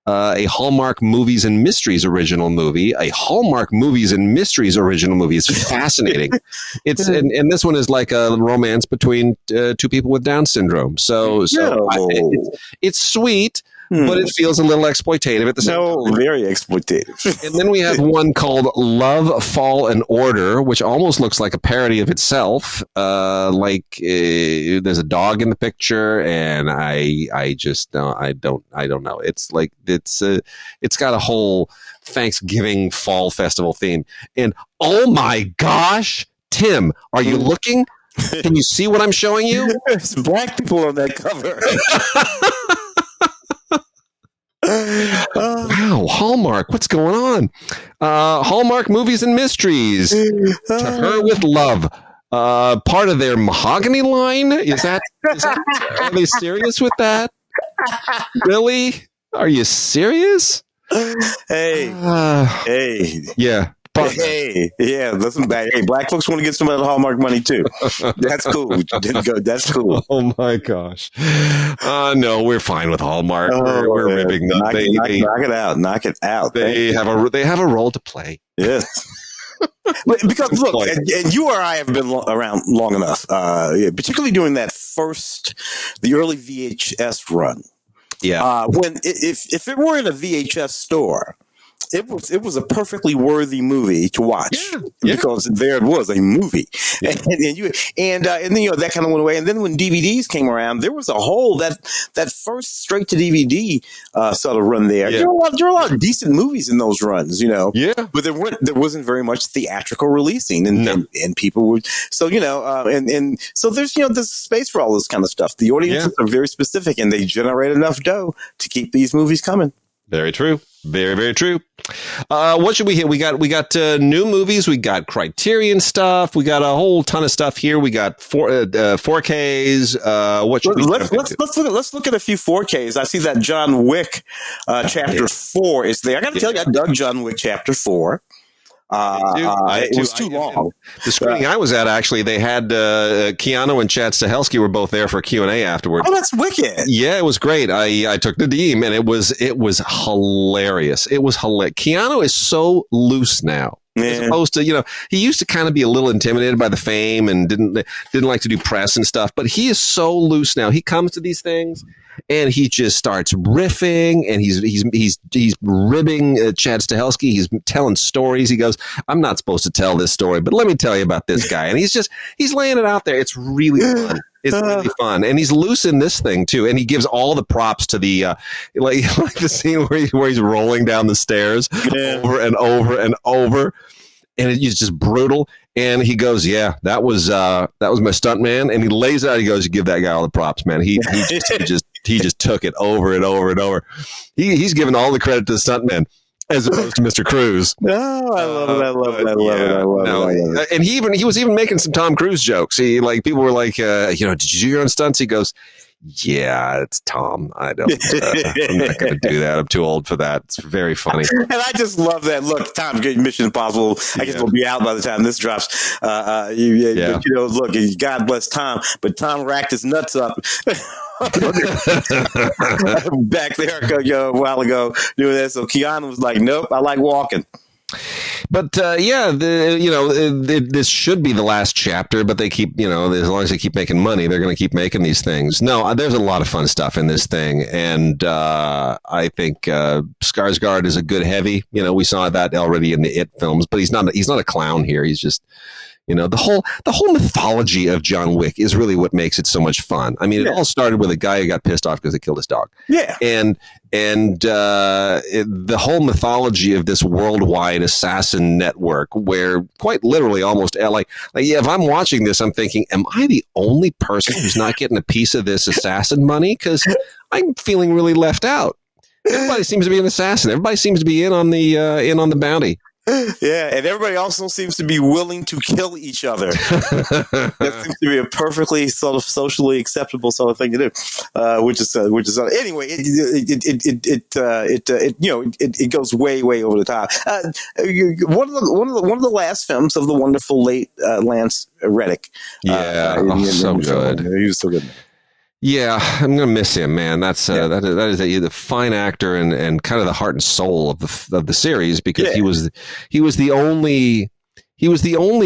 a Hallmark Movies and Mysteries original movie. A Hallmark Movies and Mysteries original movie is fascinating. And this one is like a romance between 2 people with Down syndrome. It's sweet. But it feels a little exploitative at the same time. Very exploitative. And then we have one called Love, Fall, and Order, which almost looks like a parody of itself. There's a dog in the picture, and I just I don't know. It's like it's got a whole Thanksgiving fall festival theme. And oh my gosh, Tim, are you looking? Can you see what I'm showing you? There's black people on that cover. Wow, Hallmark, what's going on? Hallmark Movies and Mysteries. To Her with Love. Part of their Mahogany line? Is that are they serious with that? Really? Are you serious? Hey. Yeah. Hey, yeah, listen, hey, black folks want to get some of the Hallmark money too. That's cool. That's cool. Oh my gosh. No, we're fine with Hallmark. We're ribbing them. Knock it out. Knock it out. They have a role to play. Yes. Because look, and you or I have been around long enough, particularly during the early VHS run. Yeah. If it were in a VHS store, it was a perfectly worthy movie to watch because there it was, a movie, and then that kind of went away. And then when DVDs came around, there was a whole that first straight to DVD sort of run there. Yeah. There were a lot of decent movies in those runs, Yeah, but there wasn't very much theatrical releasing, and people would so there's there's space for all this kind of stuff. The audiences are very specific, and they generate enough dough to keep these movies coming. Very true. Very, very true. What should we hit? We got new movies. We got Criterion stuff. We got a whole ton of stuff here. We got 4Ks. What should we? Let's look at a few 4Ks. I see that John Wick Chapter 4 is there. I got to tell you, I dug John Wick Chapter 4. It was too long. The screening I was at, actually, they had Keanu and Chad Stahelski were both there for Q&A afterwards. Oh, that's wicked! Yeah, it was great. I took the Deem, and it was hilarious. It was hilarious. Keanu is so loose now. As opposed to, he used to kind of be a little intimidated by the fame and didn't like to do press and stuff, but he is so loose now. He comes to these things and he just starts riffing, and he's ribbing Chad Stahelski. He's telling stories. He goes, "I'm not supposed to tell this story, but let me tell you about this guy." And he's laying it out there. It's really fun. It's really fun, and he's loose in this thing too. And he gives all the props to the like the scene where he's rolling down the stairs over and over and over, and it's just brutal. And he goes, "Yeah, that was my stunt man." And he lays it out. He goes, "You give that guy all the props, man. He just took it over and over and over. He's giving all the credit to the stunt man." As opposed to Mr. Cruise. Oh, I love it. I love it. And he was even making some Tom Cruise jokes. People were like, did you do your own stunts? He goes, "Yeah, it's Tom. I'm not going to do that. I'm too old for that." It's very funny. And I just love that. Look, Tom's getting Mission Impossible. I guess we'll be out by the time this drops. But, look, God bless Tom, but Tom racked his nuts up. Back there a while ago doing that. So Keanu was like, "Nope, I like walking." But this should be the last chapter, but they keep, as long as they keep making money, they're going to keep making these things. No, there's a lot of fun stuff in this thing, and I think Skarsgård is a good heavy. We saw that already in the It films, but he's not a clown here. He's just You know, the whole mythology of John Wick is really what makes it so much fun. I mean, it all started with a guy who got pissed off because he killed his dog. Yeah. The whole mythology of this worldwide assassin network, where quite literally almost if I'm watching this, I'm thinking, am I the only person who's not getting a piece of this assassin money? Because I'm feeling really left out. Everybody seems to be an assassin. Everybody seems to be in on the bounty. Yeah, and everybody also seems to be willing to kill each other. That seems to be a perfectly sort of socially acceptable sort of thing to do, which is anyway. It goes way over the top. One of the last films of the wonderful late Lance Reddick. So good. He was so good. Yeah, I'm gonna miss him, man. That is a fine actor and kind of the heart and soul of the series, because he was the only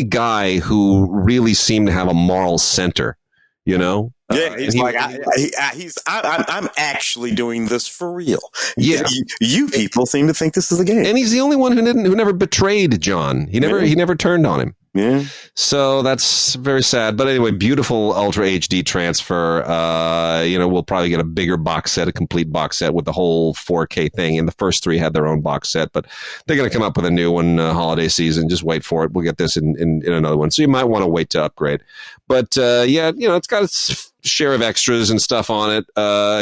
guy who really seemed to have a moral center, you know. Yeah, I'm actually doing this for real. Yeah, you people seem to think this is a game, and he's the only one who never betrayed John. He never turned on him. Yeah. So that's very sad. But anyway, beautiful Ultra HD transfer. We'll probably get a bigger box set, a complete box set with the whole 4K thing. And the first three had their own box set, but they're going to come up with a new one holiday season. Just wait for it. We'll get this in another one. So you might want to wait to upgrade. But it's got its share of extras and stuff on it.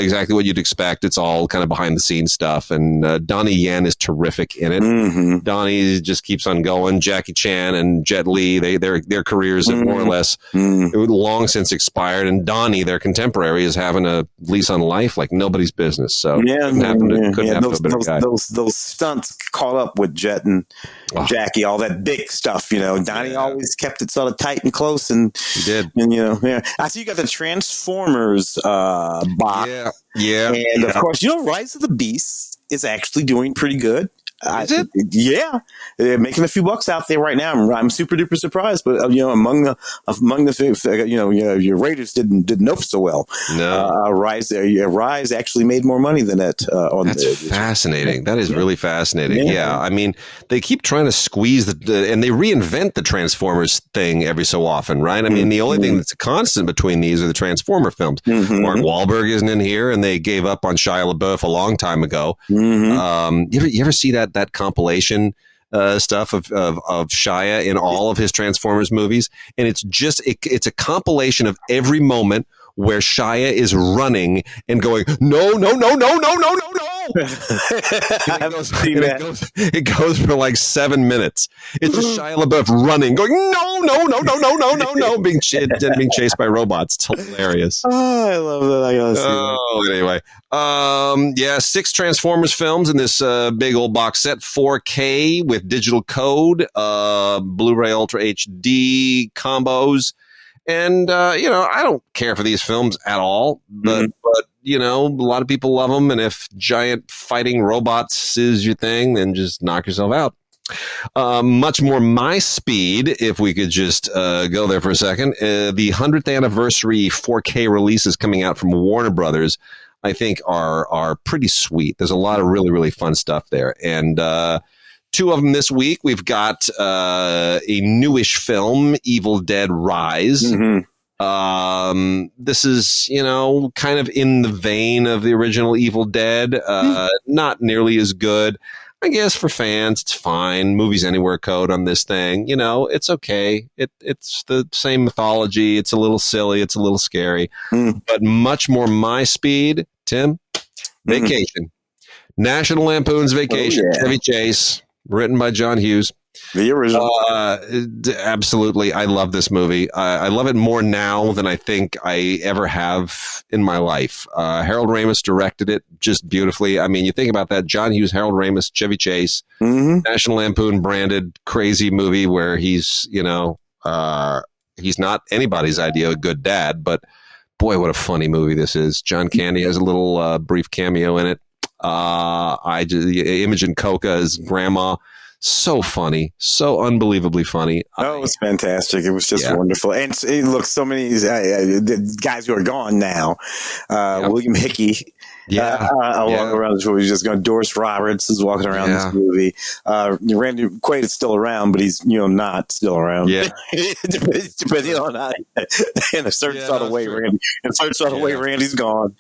Exactly what you'd expect. It's all kind of behind the scenes stuff. And Donnie Yen is terrific in it. Mm-hmm. Donnie just keeps on going. Jackie Chan and Jet Li, their careers have more or less long since expired. And Donnie, their contemporary, is having a lease on life like nobody's business. So couldn't happen to a better guy. Those stunts caught up with Jet and Jackie, all that big stuff. You know, Donnie always kept it sort of tight and close. And he did. And I see you got the Transformers box. Yeah. And of course, Rise of the Beast is actually doing pretty good. Is it? Yeah, they're making a few bucks out there right now. I'm super duper surprised, but among the your Raiders didn't know so well. No, Rise actually made more money than that. That's fascinating. That is really fascinating. Yeah, I mean, they keep trying to squeeze and they reinvent the Transformers thing every so often, right? I mean, the only thing that's a constant between these are the Transformer films. Mm-hmm. Mark Wahlberg isn't in here, and they gave up on Shia LaBeouf a long time ago. Mm-hmm. You ever see that compilation stuff of Shia in all of his Transformers movies? And it's just it's a compilation of every moment where Shia is running and going, no. It goes for like 7 minutes. It's just Shia LaBeouf running, going, no, being chased by robots. It's hilarious. Oh, I love that. I gotta see that. Anyway, 6 Transformers films in this big old box set, 4K with digital code, Blu-ray Ultra HD combos. And, I don't care for these films at all, but a lot of people love them. And if giant fighting robots is your thing, then just knock yourself out. Much more my speed, if we could just go there for a second. The 100th anniversary 4K releases coming out from Warner Brothers, I think are pretty sweet. There's a lot of really, really fun stuff there. And 2 of them this week. We've got a newish film, Evil Dead Rise. Mm-hmm. This is, kind of in the vein of the original Evil Dead. Not nearly as good. I guess for fans, it's fine. Movies Anywhere code on this thing. It's okay. It's the same mythology. It's a little silly. It's a little scary. But much more my speed, Tim. Vacation. National Lampoon's Vacation. Chevy Chase. Written by John Hughes. The original. Absolutely. I love this movie. I love it more now than I think I ever have in my life. Harold Ramis directed it just beautifully. I mean, you think about that. John Hughes, Harold Ramis, Chevy Chase, National Lampoon branded crazy movie where he's not anybody's idea of a good dad, but boy, what a funny movie this is. John Candy has a little brief cameo in it. Imogen Coca as grandma. So funny, so unbelievably funny. Oh, it was fantastic. It was just wonderful. And look, so many the guys who are gone now. William Hickey. Walking around this movie, he's just going. Doris Roberts is walking around this movie. Randy Quaid is still around, but he's not still around. Yeah, depending on how, in a certain sort of way, Randy. In a certain sort of way, Randy's gone.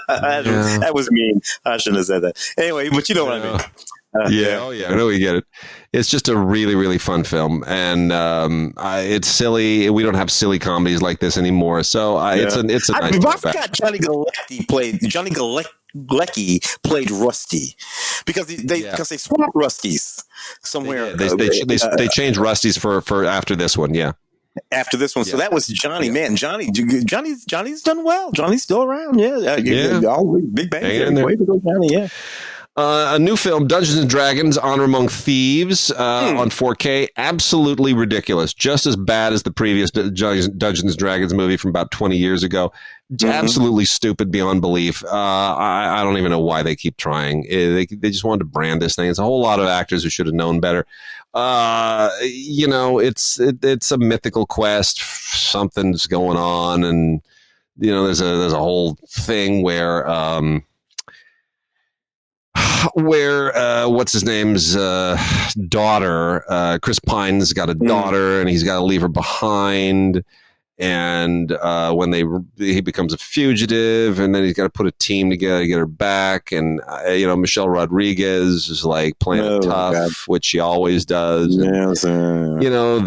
That was mean. I shouldn't have said that. Anyway, but you know what I mean. I know we get it. It's just a really, really fun film, and it's silly. We don't have silly comedies like this anymore, so it's a nice. I forgot Johnny Galecki played Rusty because they swapped Rusties somewhere. They changed Rusties for after this one. Yeah. After this one, so that was Johnny. Man, Johnny's done well. Johnny's still around. Big Bang. Way to go, Johnny. Yeah. A new film, Dungeons and Dragons: Honor Among Thieves, on 4K. Absolutely ridiculous. Just as bad as the previous Dungeons and Dragons movie from about 20 years ago. Absolutely stupid beyond belief. I don't even know why they keep trying. They just wanted to brand this thing. It's a whole lot of actors who should have known better. It's a mythical quest. Something's going on, and there's a whole thing where what's his name's daughter, Chris Pine's got a daughter, and he's got to leave her behind. And when he becomes a fugitive, and then he's got to put a team together to get her back. And Michelle Rodriguez is like playing tough, which she always does. And,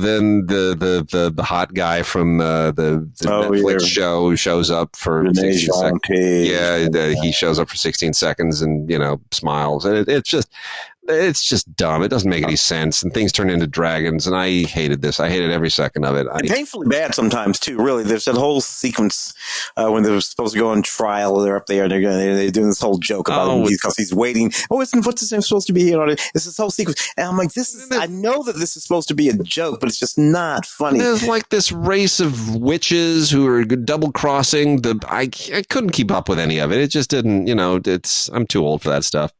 then the hot guy from the Netflix show shows up for 16 seconds. He shows up for 16 seconds and smiles, and it's just dumb. It doesn't make any sense, and things turn into dragons, and I hated this. I hated every second of it. Painfully bad sometimes too. Really, there's that whole sequence when they're supposed to go on trial. They're up there and they're doing this whole joke about him because he's waiting. What's this name supposed to be here? It's this whole sequence, and I'm like, I know that this is supposed to be a joke, but it's just not funny. There's like this race of witches who are double crossing. I couldn't keep up with any of it. It just didn't. I'm too old for that stuff.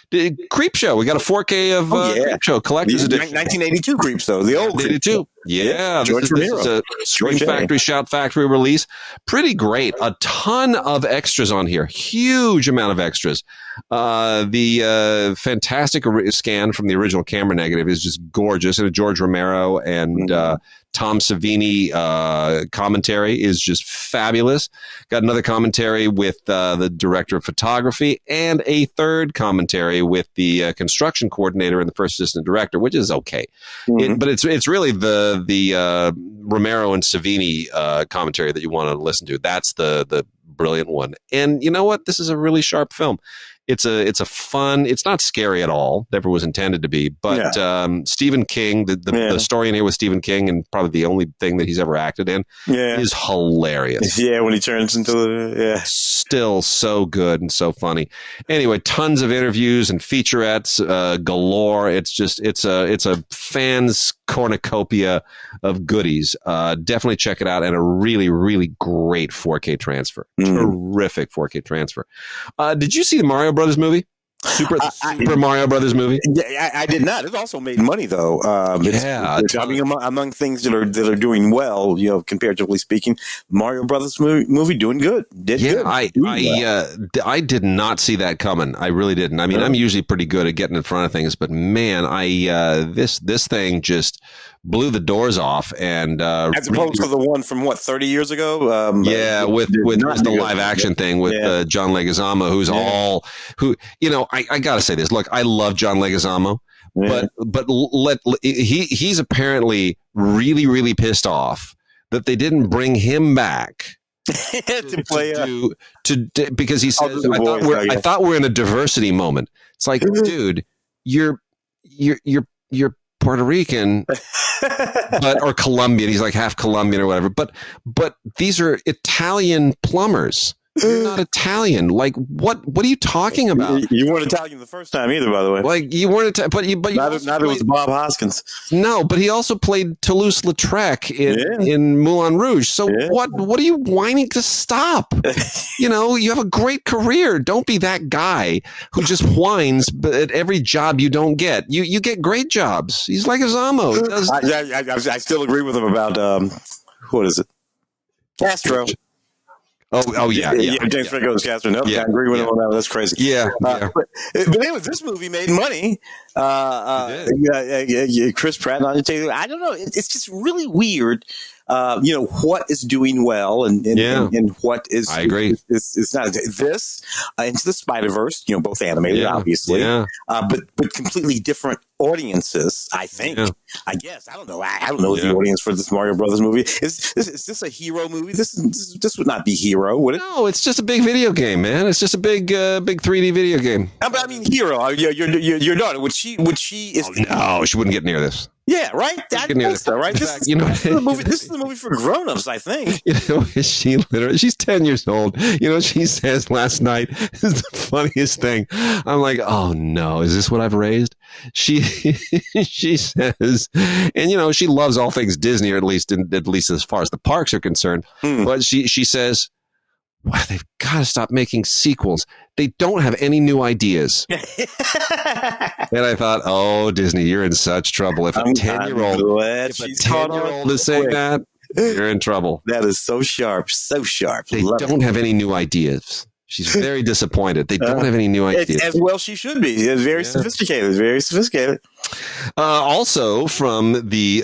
Creepshow. We got a 4K of Creepshow Collector's Edition. 1982 Creepshow, the old 1982. Yeah, this is a Scream Factory, Shout Factory release. Pretty great. A ton of extras on here. Huge amount of extras. The fantastic scan from the original camera negative is just gorgeous. And a George Romero and Tom Savini commentary is just fabulous. Got another commentary with the director of photography and a third commentary with the construction coordinator and the first assistant director, which is okay. But it's really the Romero and Savini commentary that you want to listen to. That's the brilliant one. And you know what? This is a really sharp film. It's a fun. It's not scary at all. Never was intended to be. But Stephen King, the story in here with Stephen King, and probably the only thing that he's ever acted in, is hilarious. Yeah, when he turns into still so good and so funny. Anyway, tons of interviews and featurettes galore. It's a fans cornucopia of goodies. Definitely check it out, and a really, really great 4K transfer. Terrific 4K transfer. Did you see the Mario Brothers movie? Super Mario Brothers movie? Yeah, I did not. It also made money though. Among things that are doing well, comparatively speaking, Mario Brothers movie doing good. I did not see that coming. I really didn't. I mean, I'm usually pretty good at getting in front of things, but man, this thing just blew the doors off, and as opposed to the one from 30 years ago. With the live action thing with John Leguizamo, I gotta say this. Look, I love John Leguizamo, but he's apparently really, really pissed off that they didn't bring him back to play because he says, I thought we're in a diversity moment. It's like, dude, you're Puerto Rican, or Colombian. He's like half Colombian or whatever. But these are Italian plumbers. You're not Italian. Like, what are you talking about? You weren't Italian the first time either, by the way. Like, you weren't Italian, but you neither was Bob Hoskins. No, but he also played Toulouse-Lautrec in Moulin Rouge. So what are you whining to stop? You have a great career. Don't be that guy who just whines at every job you don't get. You get great jobs. He's like Azamo. I still agree with him about what is it? Castro. Oh yeah. James Franco's Castro. Nope, I agree with him on that. That's crazy. Yeah. But anyway, this movie made money. Chris Pratt on it. I don't know. It's just really weird. What is doing well and what is. I agree. It's not this Into the Spider-Verse. Both animated, obviously, but completely different audiences. I think. Yeah. I guess I don't know. I don't know the audience for this Mario Brothers movie. Is this a hero movie? This would not be hero, would it? No, it's just a big video game, man. It's just a big 3D video game. But I mean, hero. Your daughter would she? No, she wouldn't get near this. Yeah, right. Right. This is the movie for grown-ups, I think. She's 10 years old. She says last night is the funniest thing. I'm like, oh no, is this what I've raised? She says, and she loves all things Disney, or at least as far as the parks are concerned. But she says, well, they've got to stop making sequels. They don't have any new ideas. And I thought, oh, Disney, you're in such trouble. If a 10-year-old is saying that, you're in trouble. That is so sharp, so sharp. They don't have any new ideas. She's very disappointed. They don't have any new ideas. As well she should be. It's very sophisticated. Very sophisticated. Also, from the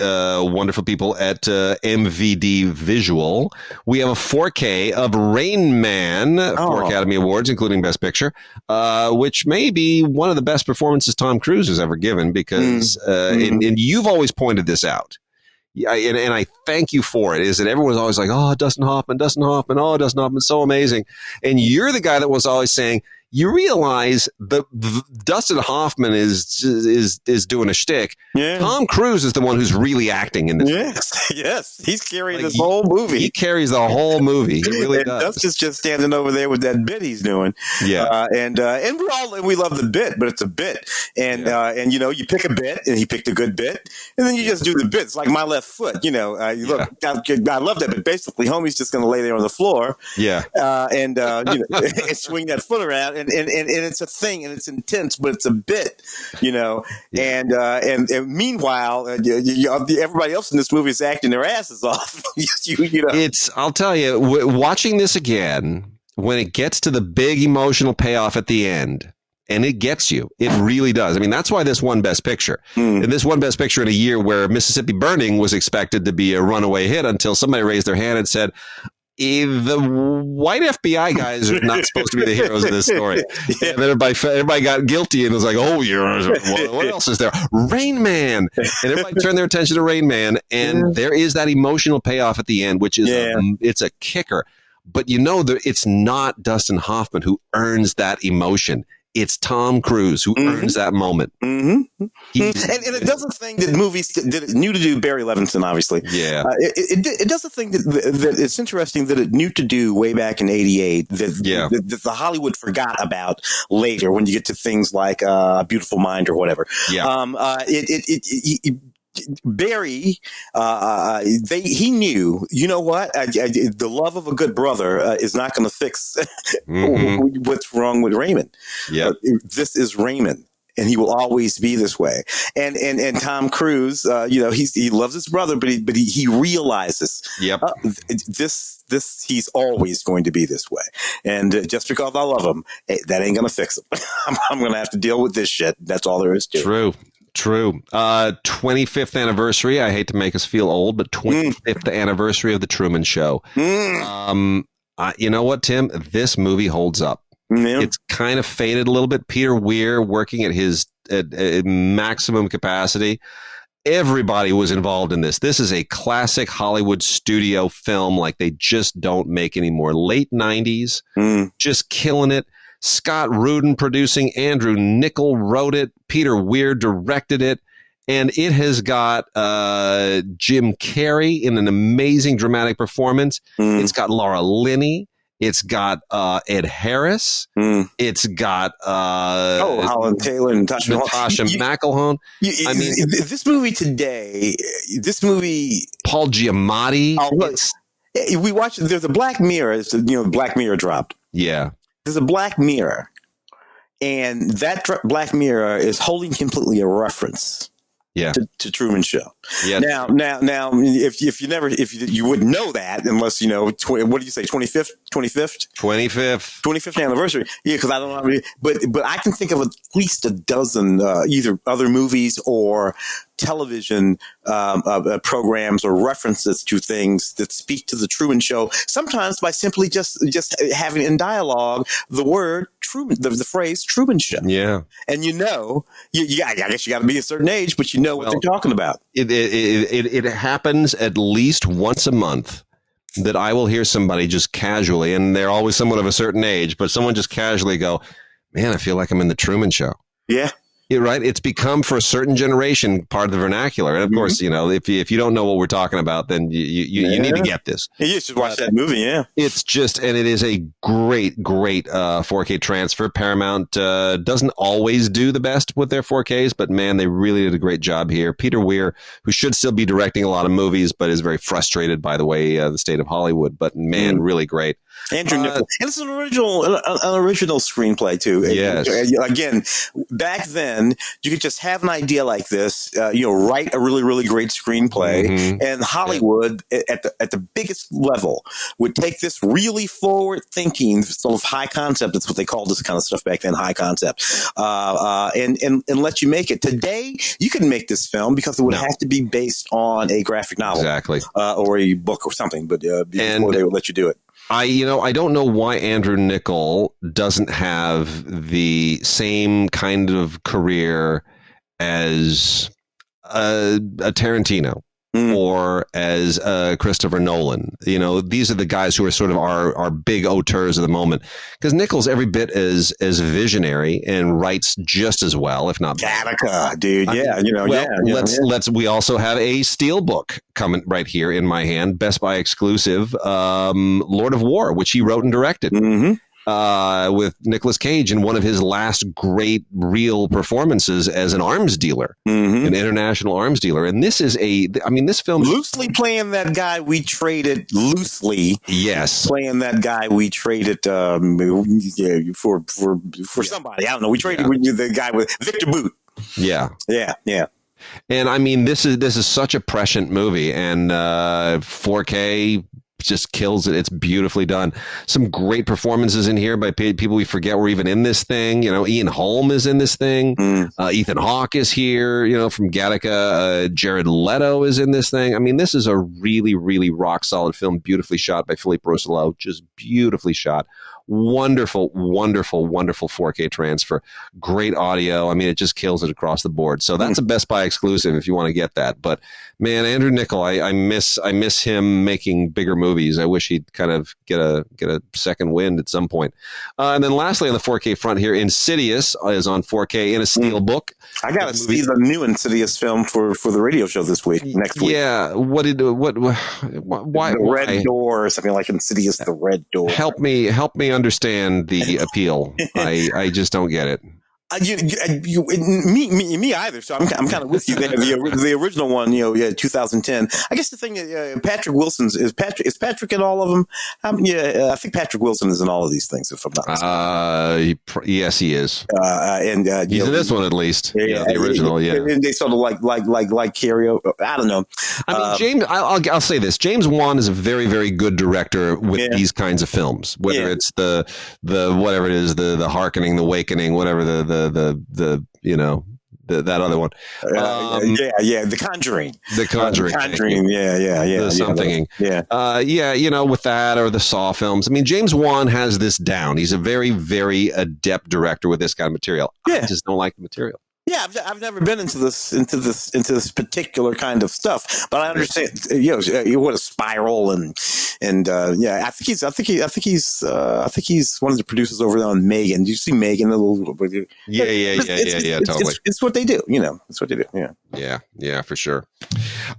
wonderful people at MVD Visual, we have a 4K of Rain Man for Academy Awards, including Best Picture, which may be one of the best performances Tom Cruise has ever given, because and you've always pointed this out. Yeah, and I thank you for it, is that everyone's always like, oh, Dustin Hoffman, oh, Dustin Hoffman's so amazing. And you're the guy that was always saying, you realize that Dustin Hoffman is doing a shtick. Yeah. Tom Cruise is the one who's really acting in this. Yes. He's carrying this whole movie. He carries the whole movie. He really does. Dustin's just standing over there with that bit he's doing. Yeah. And we love the bit, but it's a bit. And you pick a bit, and he picked a good bit, and then you just do the bit. It's like My Left Foot. Look, I love that, but basically, homie's just going to lay there on the floor. Yeah. And swing that foot around. And it's a thing, and it's intense, but it's a bit, And meanwhile, everybody else in this movie is acting their asses off. I'll tell you, watching this again, when it gets to the big emotional payoff at the end, and it gets you, it really does. I mean, that's why this won Best Picture. And this won Best Picture in a year where Mississippi Burning was expected to be a runaway hit until somebody raised their hand and said, the white FBI guys are not supposed to be the heroes of this story. And everybody got guilty and was like, oh, what else is there? Rain Man. And everybody turned their attention to Rain Man. And there is that emotional payoff at the end, which is it's a kicker. But it's not Dustin Hoffman who earns that emotion. It's Tom Cruise who earns that moment. Mm-hmm. And it does a thing that movies that it knew to do. Barry Levinson, obviously. Yeah. It does a thing that it's interesting that it knew to do way back in '88 that the Hollywood forgot about later when you get to things like Beautiful Mind or whatever. Yeah. Barry, he knew, the love of a good brother is not going to fix what's wrong with Raymond. Yeah. This is Raymond, and he will always be this way. And Tom Cruise, he loves his brother, but he realizes, this he's always going to be this way. And just because I love him, that ain't going to fix him. I'm going to have to deal with this shit. That's all there is to it. True. 25th anniversary. I hate to make us feel old, but 25th anniversary of The Truman Show. You know what, Tim? This movie holds up. Yeah. It's kind of faded a little bit. Peter Weir working at his maximum capacity. Everybody was involved in this. This is a classic Hollywood studio film like they just don't make anymore. Late 90s, just killing it. Scott Rudin producing, Andrew Niccol wrote it, Peter Weir directed it, and it has got Jim Carrey in an amazing dramatic performance. It's got Laura Linney. It's got Ed Harris. It's got Holland Taylor and Natasha McElhone. I mean, this movie today, Paul Giamatti. We watched. There's a Black Mirror. Black Mirror dropped. Yeah, there's a Black Mirror, and that Black Mirror is wholly and completely a reference. Yeah. To Truman Show. Yeah. Now, if you wouldn't know that unless what do you say, 25th anniversary? Yeah, because I don't know how many, but I can think of at least a dozen either other movies or television programs or references to things that speak to the Truman Show. Sometimes by simply just having in dialogue the word Truman, the phrase Truman Show. Yeah, and I guess you got to be a certain age, but what they're talking about. It happens at least once a month that I will hear somebody just casually, and they're always somewhat of a certain age, but someone just casually go, "Man, I feel like I'm in the Truman Show." Yeah. You're right. It's become for a certain generation part of the vernacular, and of course, if you don't know what we're talking about, then you need to get this. You should watch that movie. Yeah, it's just, and it is a great 4K transfer. Paramount doesn't always do the best with their 4Ks, but man, they really did a great job here. Peter Weir, who should still be directing a lot of movies, but is very frustrated by the way the state of Hollywood. But man, really great. Andrew Nichols. And it's an original screenplay too. Yes. Again, back then you could just have an idea like this, write a really, really great screenplay, and Hollywood at the biggest level would take this really forward thinking, sort of high concept. That's what they called this kind of stuff back then, high concept, and let you make it. Today, you can make this film because it would have to be based on a graphic novel, exactly, or a book or something. But before they would let you do it. I don't know why Andrew Niccol doesn't have the same kind of career as a Tarantino or as Christopher Nolan. These are the guys who are sort of our big auteurs of the moment. Because Nichols every bit as visionary and writes just as well, if not better. Gattaca, dude. We also have a steelbook coming right here in my hand, Best Buy exclusive, Lord of War, which he wrote and directed. With Nicolas Cage in one of his last great real performances as an arms dealer, an international arms dealer. And this is this film loosely playing that guy we traded loosely. Yes. Playing that guy we traded for somebody. I don't know. We traded the guy with Victor Boot. Yeah. Yeah. Yeah. And this is such a prescient movie, and 4K just kills it. It's beautifully done. Some great performances in here by people we forget were even in this thing. Ian Holm is in this thing. Ethan Hawke is here, from Gattaca. Jared Leto is in this thing. This is a really, really rock solid film, beautifully shot by Philippe Rousselot, just beautifully shot. Wonderful, wonderful, wonderful 4K transfer. Great audio. It just kills it across the board. So that's a Best Buy exclusive if you want to get that. But man, Andrew Niccol, I miss him making bigger movies. I wish he'd kind of get a second wind at some point. And then lastly, on the 4K front here, Insidious is on 4K in a steelbook. I got to see the new Insidious film for the radio show next week. Yeah. Why? The Red Door or something like Insidious, the Red Door. Help me understand the appeal. I just don't get it. Me either. So I'm kind of with you there. The original one, 2010. I guess the thing, Patrick Wilson's is Patrick in all of them. I think Patrick Wilson is in all of these things, if I'm not mistaken. Yes, he is. And he's in this one at least. The original. And they sort of like Cario. I don't know. James. I'll say this: James Wan is a very, very good director with these kinds of films. Whether it's the whatever it is, the Hearkening, the Awakening, whatever that other one. The Conjuring. The Conjuring. The something. With that or the Saw films. James Wan has this down. He's a very, very adept director with this kind of material. I just don't like the material. Yeah, I've never been into this particular kind of stuff, but I understand. What a Spiral and I think he's one of the producers over there on Megan. Do you see Megan? Yeah, totally. It's what they do. It's what they do. Yeah. Yeah, for sure.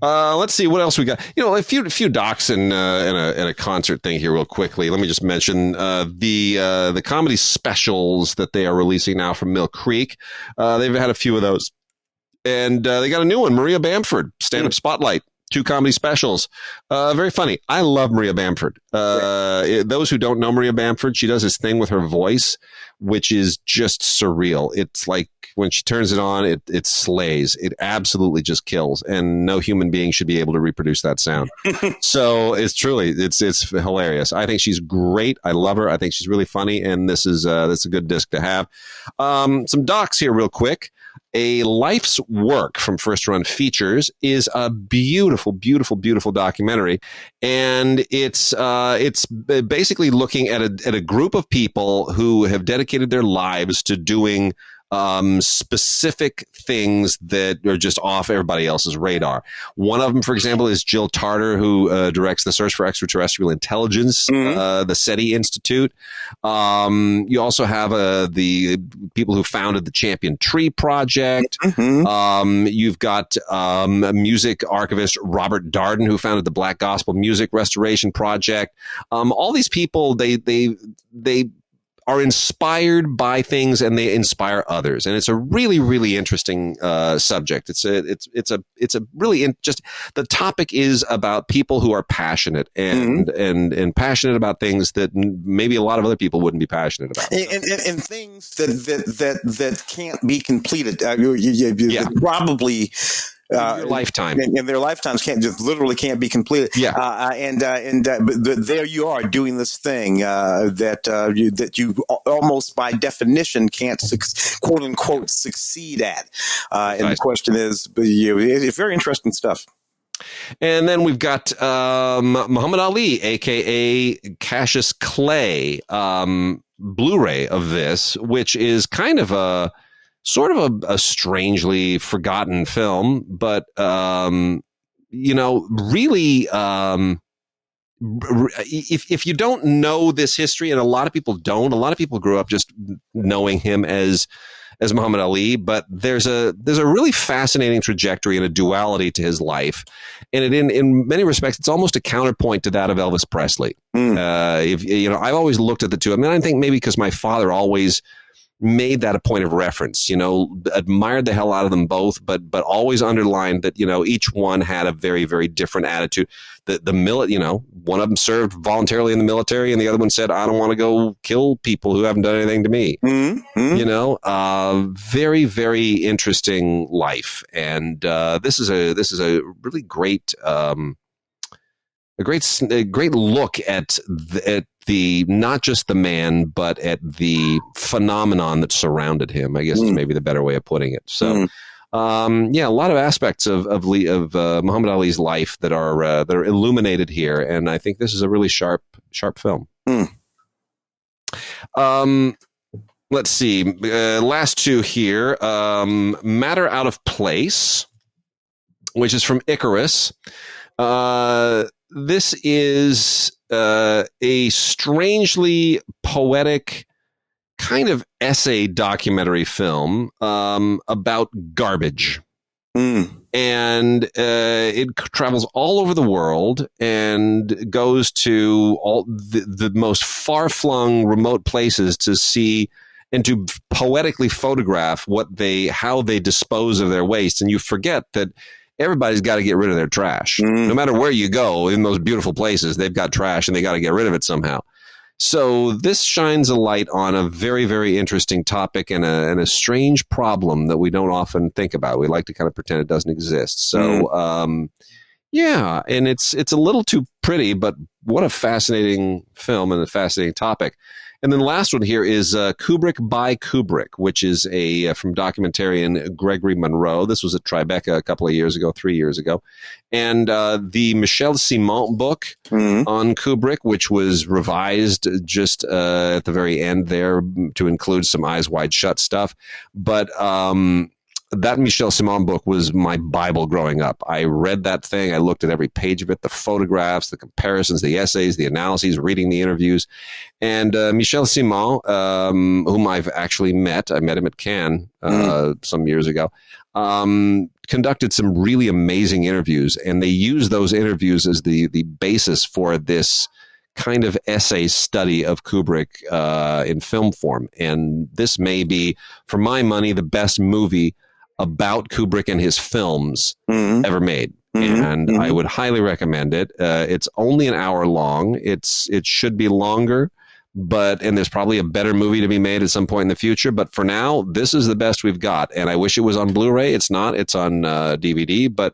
Let's see what else we got. A few docs and a concert thing here real quickly. Let me just mention the comedy specials that they are releasing now from Mill Creek. They've had a few of those, and they got a new one, Maria Bamford, stand-up spotlight. 2 comedy specials. Very funny. I love Maria Bamford. Those who don't know Maria Bamford, she does this thing with her voice, which is just surreal. It's like when she turns it on, it slays. It absolutely just kills. And no human being should be able to reproduce that sound. So it's hilarious. I think she's great. I love her. I think she's really funny. And that's a good disc to have. Some docs here real quick. A Life's Work from First Run Features is a beautiful, beautiful, beautiful documentary, and it's basically looking at a group of people who have dedicated their lives to doing specific things that are just off everybody else's radar. One of them, for example, is Jill Tarter, who directs the Search for Extraterrestrial Intelligence, the SETI Institute. You also have the people who founded the Champion Tree Project. You've got music archivist Robert Darden, who founded the Black Gospel Music Restoration Project. All these people, they are inspired by things and they inspire others, and it's a really, really interesting subject. It's a really just the topic is about people who are passionate and passionate about things that maybe a lot of other people wouldn't be passionate about, and things that can't be completed. Probably. Your lifetime and their lifetimes can't be completed. But there you are doing this thing that you almost by definition can't quote unquote succeed at. And the question is, it's very interesting stuff. And then we've got Muhammad Ali, aka Cassius Clay, Blu-ray of this, which is kind of a strangely forgotten film, but really, if you don't know this history, and a lot of people don't, a lot of people grew up just knowing him as Muhammad Ali, but there's a really fascinating trajectory and a duality to his life, and in many respects, it's almost a counterpoint to that of Elvis Presley. I've always looked at the two. I mean, I think maybe because my father always made that a point of reference, admired the hell out of them both, but always underlined that, each one had a very, very different attitude. One of them served voluntarily in the military and the other one said, I don't want to go kill people who haven't done anything to me. Very, very interesting life. And this is a really great, a great look at the not just the man, but at the phenomenon that surrounded him, I guess is maybe the better way of putting it. So, a lot of aspects of Muhammad Ali's life that are illuminated here, and I think this is a really sharp film. Let's see, last two here. Matter Out of Place, which is from Icarus. This is a strangely poetic kind of essay documentary film about garbage. And it travels all over the world and goes to all the most far-flung remote places to see and to poetically photograph how they dispose of their waste. And you forget that everybody's got to get rid of their trash. No matter where you go in those beautiful places, they've got trash and they got to get rid of it somehow. So this shines a light on a very, very interesting topic and a strange problem that we don't often think about. We like to kind of pretend it doesn't exist. So, and it's a little too pretty, but what a fascinating film and a fascinating topic. And then the last one here is Kubrick by Kubrick, which is from documentarian Gregory Monroe. This was at Tribeca a couple of years ago, 3 years ago. And the Michel Simon book on Kubrick, which was revised just at the very end there to include some Eyes Wide Shut stuff. But that Michel Simon book was my Bible growing up. I read that thing. I looked at every page of it, the photographs, the comparisons, the essays, the analyses, reading the interviews. And Michel Simon, whom I've actually met, I met him at Cannes some years ago. conducted some really amazing interviews, and they used those interviews as the basis for this kind of essay study of Kubrick in film form. And this may be, for my money, the best movie about Kubrick and his films ever made. And I would highly recommend it. It's only an hour long. It should be longer, and there's probably a better movie to be made at some point in the future. But for now, this is the best we've got. And I wish it was on Blu-ray. It's not. It's on DVD. But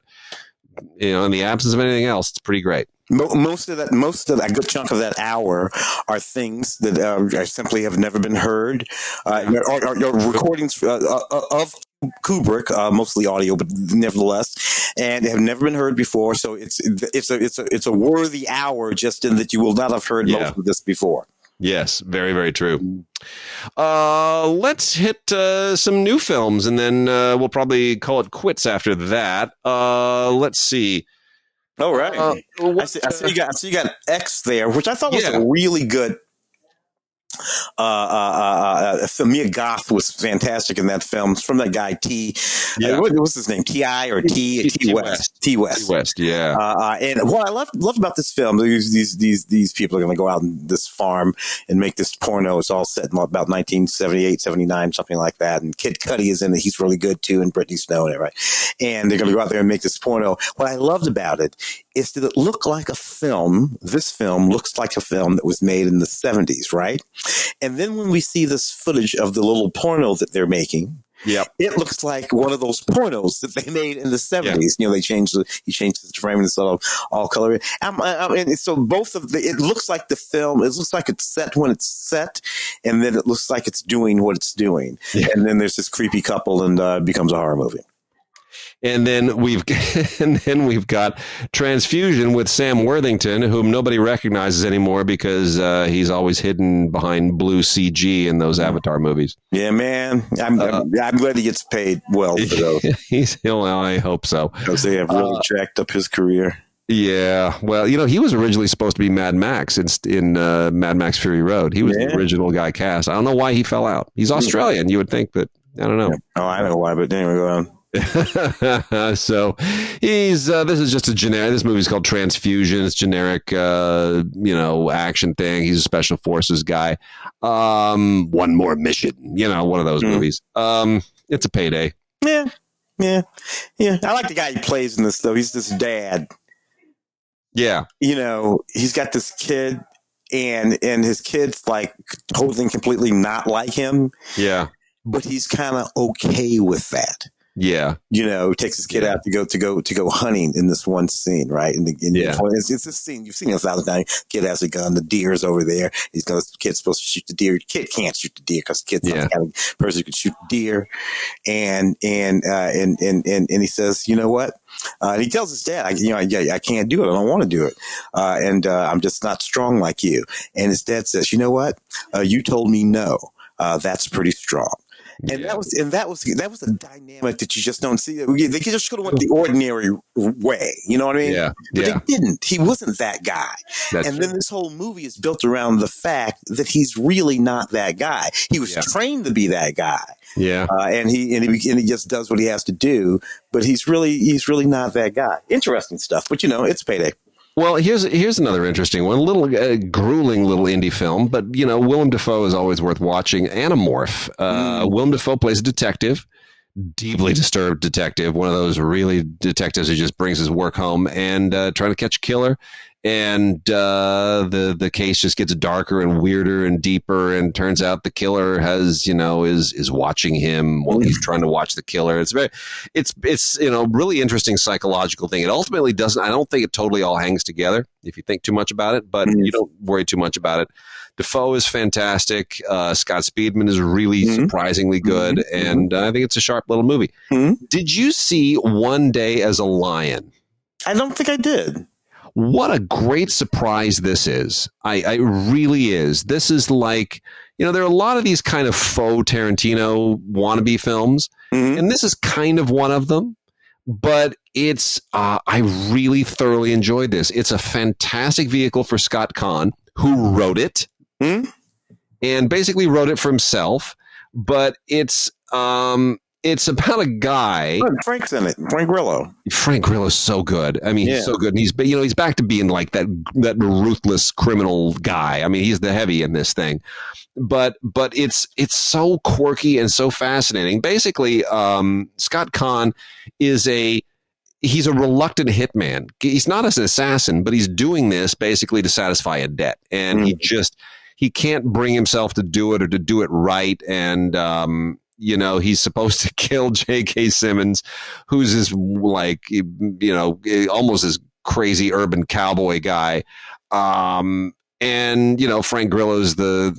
in the absence of anything else, it's pretty great. Most of that, a good chunk of that hour are things that I simply have never been heard, or recordings of Kubrick, mostly audio, but nevertheless, and have never been heard before. So it's a worthy hour, just in that you will not have heard most of this before. Yes, very, very true. Let's hit some new films, and then we'll probably call it quits after that. Let's see. All right. I see you got X there, which I thought was a really good Mia Goth was fantastic in that film. It's from that guy T. What's his name? T.I. or T West? T West. Yeah. And what I loved about this film, these people are going to go out on this farm and make this porno. It's all set in about 1978, 79, something like that. And Kid Cudi is in it. He's really good too, and Britney Snow and everything. And they're going to go out there and make this porno. What I loved about it is that it looked like a film. This film looks like a film that was made in the 70s, right? And then when we see this footage of the little porno that they're making, it looks like one of those pornos that they made in the 70s. He changed the frame and it's all color. And so it looks like the film, it looks like it's set when it's set, and then it looks like it's doing what it's doing. Yeah. And then there's this creepy couple, and it becomes a horror movie. And then we've got Transfusion with Sam Worthington, whom nobody recognizes anymore because he's always hidden behind blue CG in those Avatar movies. Yeah, man, I'm glad he gets paid well for those. I hope so, because they have really jacked up his career. Yeah, well, he was originally supposed to be Mad Max in Mad Max Fury Road. He was the original guy cast. I don't know why he fell out. He's Australian, you would think, but I don't know. Yeah. Oh, I know why, but anyway, go on. So this is just a generic. This movie's called Transfusion. It's generic, action thing. He's a special forces guy. One more mission. One of those movies. It's a payday. Yeah. I like the guy he plays in this though. He's this dad. Yeah. He's got this kid, and his kid's like totally and completely not like him. Yeah. But he's kind of okay with that. Yeah. Takes his kid out to go hunting in this one scene, right? It's this scene, you've seen it 1,000 times. Kid has a gun, the deer's over there. Kid's supposed to shoot the deer. Kid can't shoot the deer because the kid's not the kind of person who can shoot the deer. And he says, you know what? And he tells his dad, I can't do it. I don't want to do it. I'm just not strong like you. And his dad says, you know what? You told me no. That's pretty strong. And that was a dynamic that you just don't see. They just could have went the ordinary way, you know what I mean? Yeah. But they didn't. He wasn't that guy. Then this whole movie is built around the fact that he's really not that guy. He was trained to be that guy. Yeah. And he just does what he has to do, but he's really not that guy. Interesting stuff, but it's payday. Well, here's another interesting one. A little grueling little indie film, but Willem Dafoe is always worth watching. Animorph. Willem Dafoe plays a detective, deeply disturbed detective, one of those really detectives who just brings his work home and trying to catch a killer. And the case just gets darker and weirder and deeper, and turns out the killer has is watching him while he's trying to watch the killer. It's really interesting psychological thing. It ultimately doesn't. I don't think it totally all hangs together if you think too much about it, but you don't worry too much about it. Defoe is fantastic. Scott Speedman is really surprisingly good, and I think it's a sharp little movie. Did you see One Day as a Lion? I don't think I did. What a great surprise this is. I really is. This is like, there are a lot of these kind of faux Tarantino wannabe films, and this is kind of one of them, but I really thoroughly enjoyed this. It's a fantastic vehicle for Scott Kahn, who wrote it, and basically wrote it for himself, but it's it's about a guy. Oh, Frank's in it. Frank Grillo. Frank Grillo's so good. I mean, he's so good. And he's back to being like that ruthless criminal guy. I mean, he's the heavy in this thing. But it's so quirky and so fascinating. Basically, Scott Conn he's a reluctant hitman. He's not an assassin, but he's doing this basically to satisfy a debt. And he can't bring himself to do it or to do it right. And, he's supposed to kill J.K. Simmons, who's this almost this crazy urban cowboy guy. And Frank Grillo's the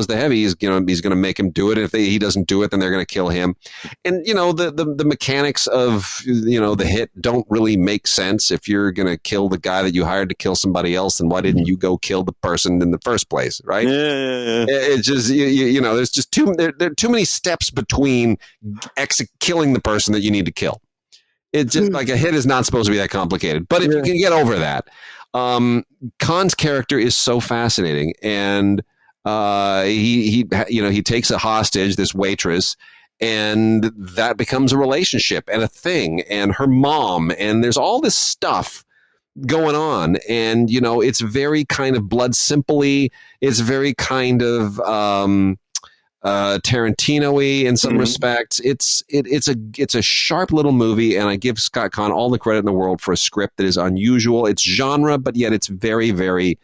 heavy. He's going to make him do it. If he doesn't do it, then they're going to kill him. And the mechanics of the hit don't really make sense. If you're going to kill the guy that you hired to kill somebody else, then why didn't you go kill the person in the first place, right? Yeah. It's just there's just there are too many steps between killing the person that you need to kill. It's just like a hit is not supposed to be that complicated. But if you can get over that. Khan's character is so fascinating, and he takes a hostage, this waitress, and that becomes a relationship and a thing, and her mom, and there's all this stuff going on, and it's very kind of blood simple-y. It's very kind of Tarantino-y in some respects. It's a sharp little movie, and I give Scott Conn all the credit in the world for a script that is unusual. It's genre, but yet it's very, very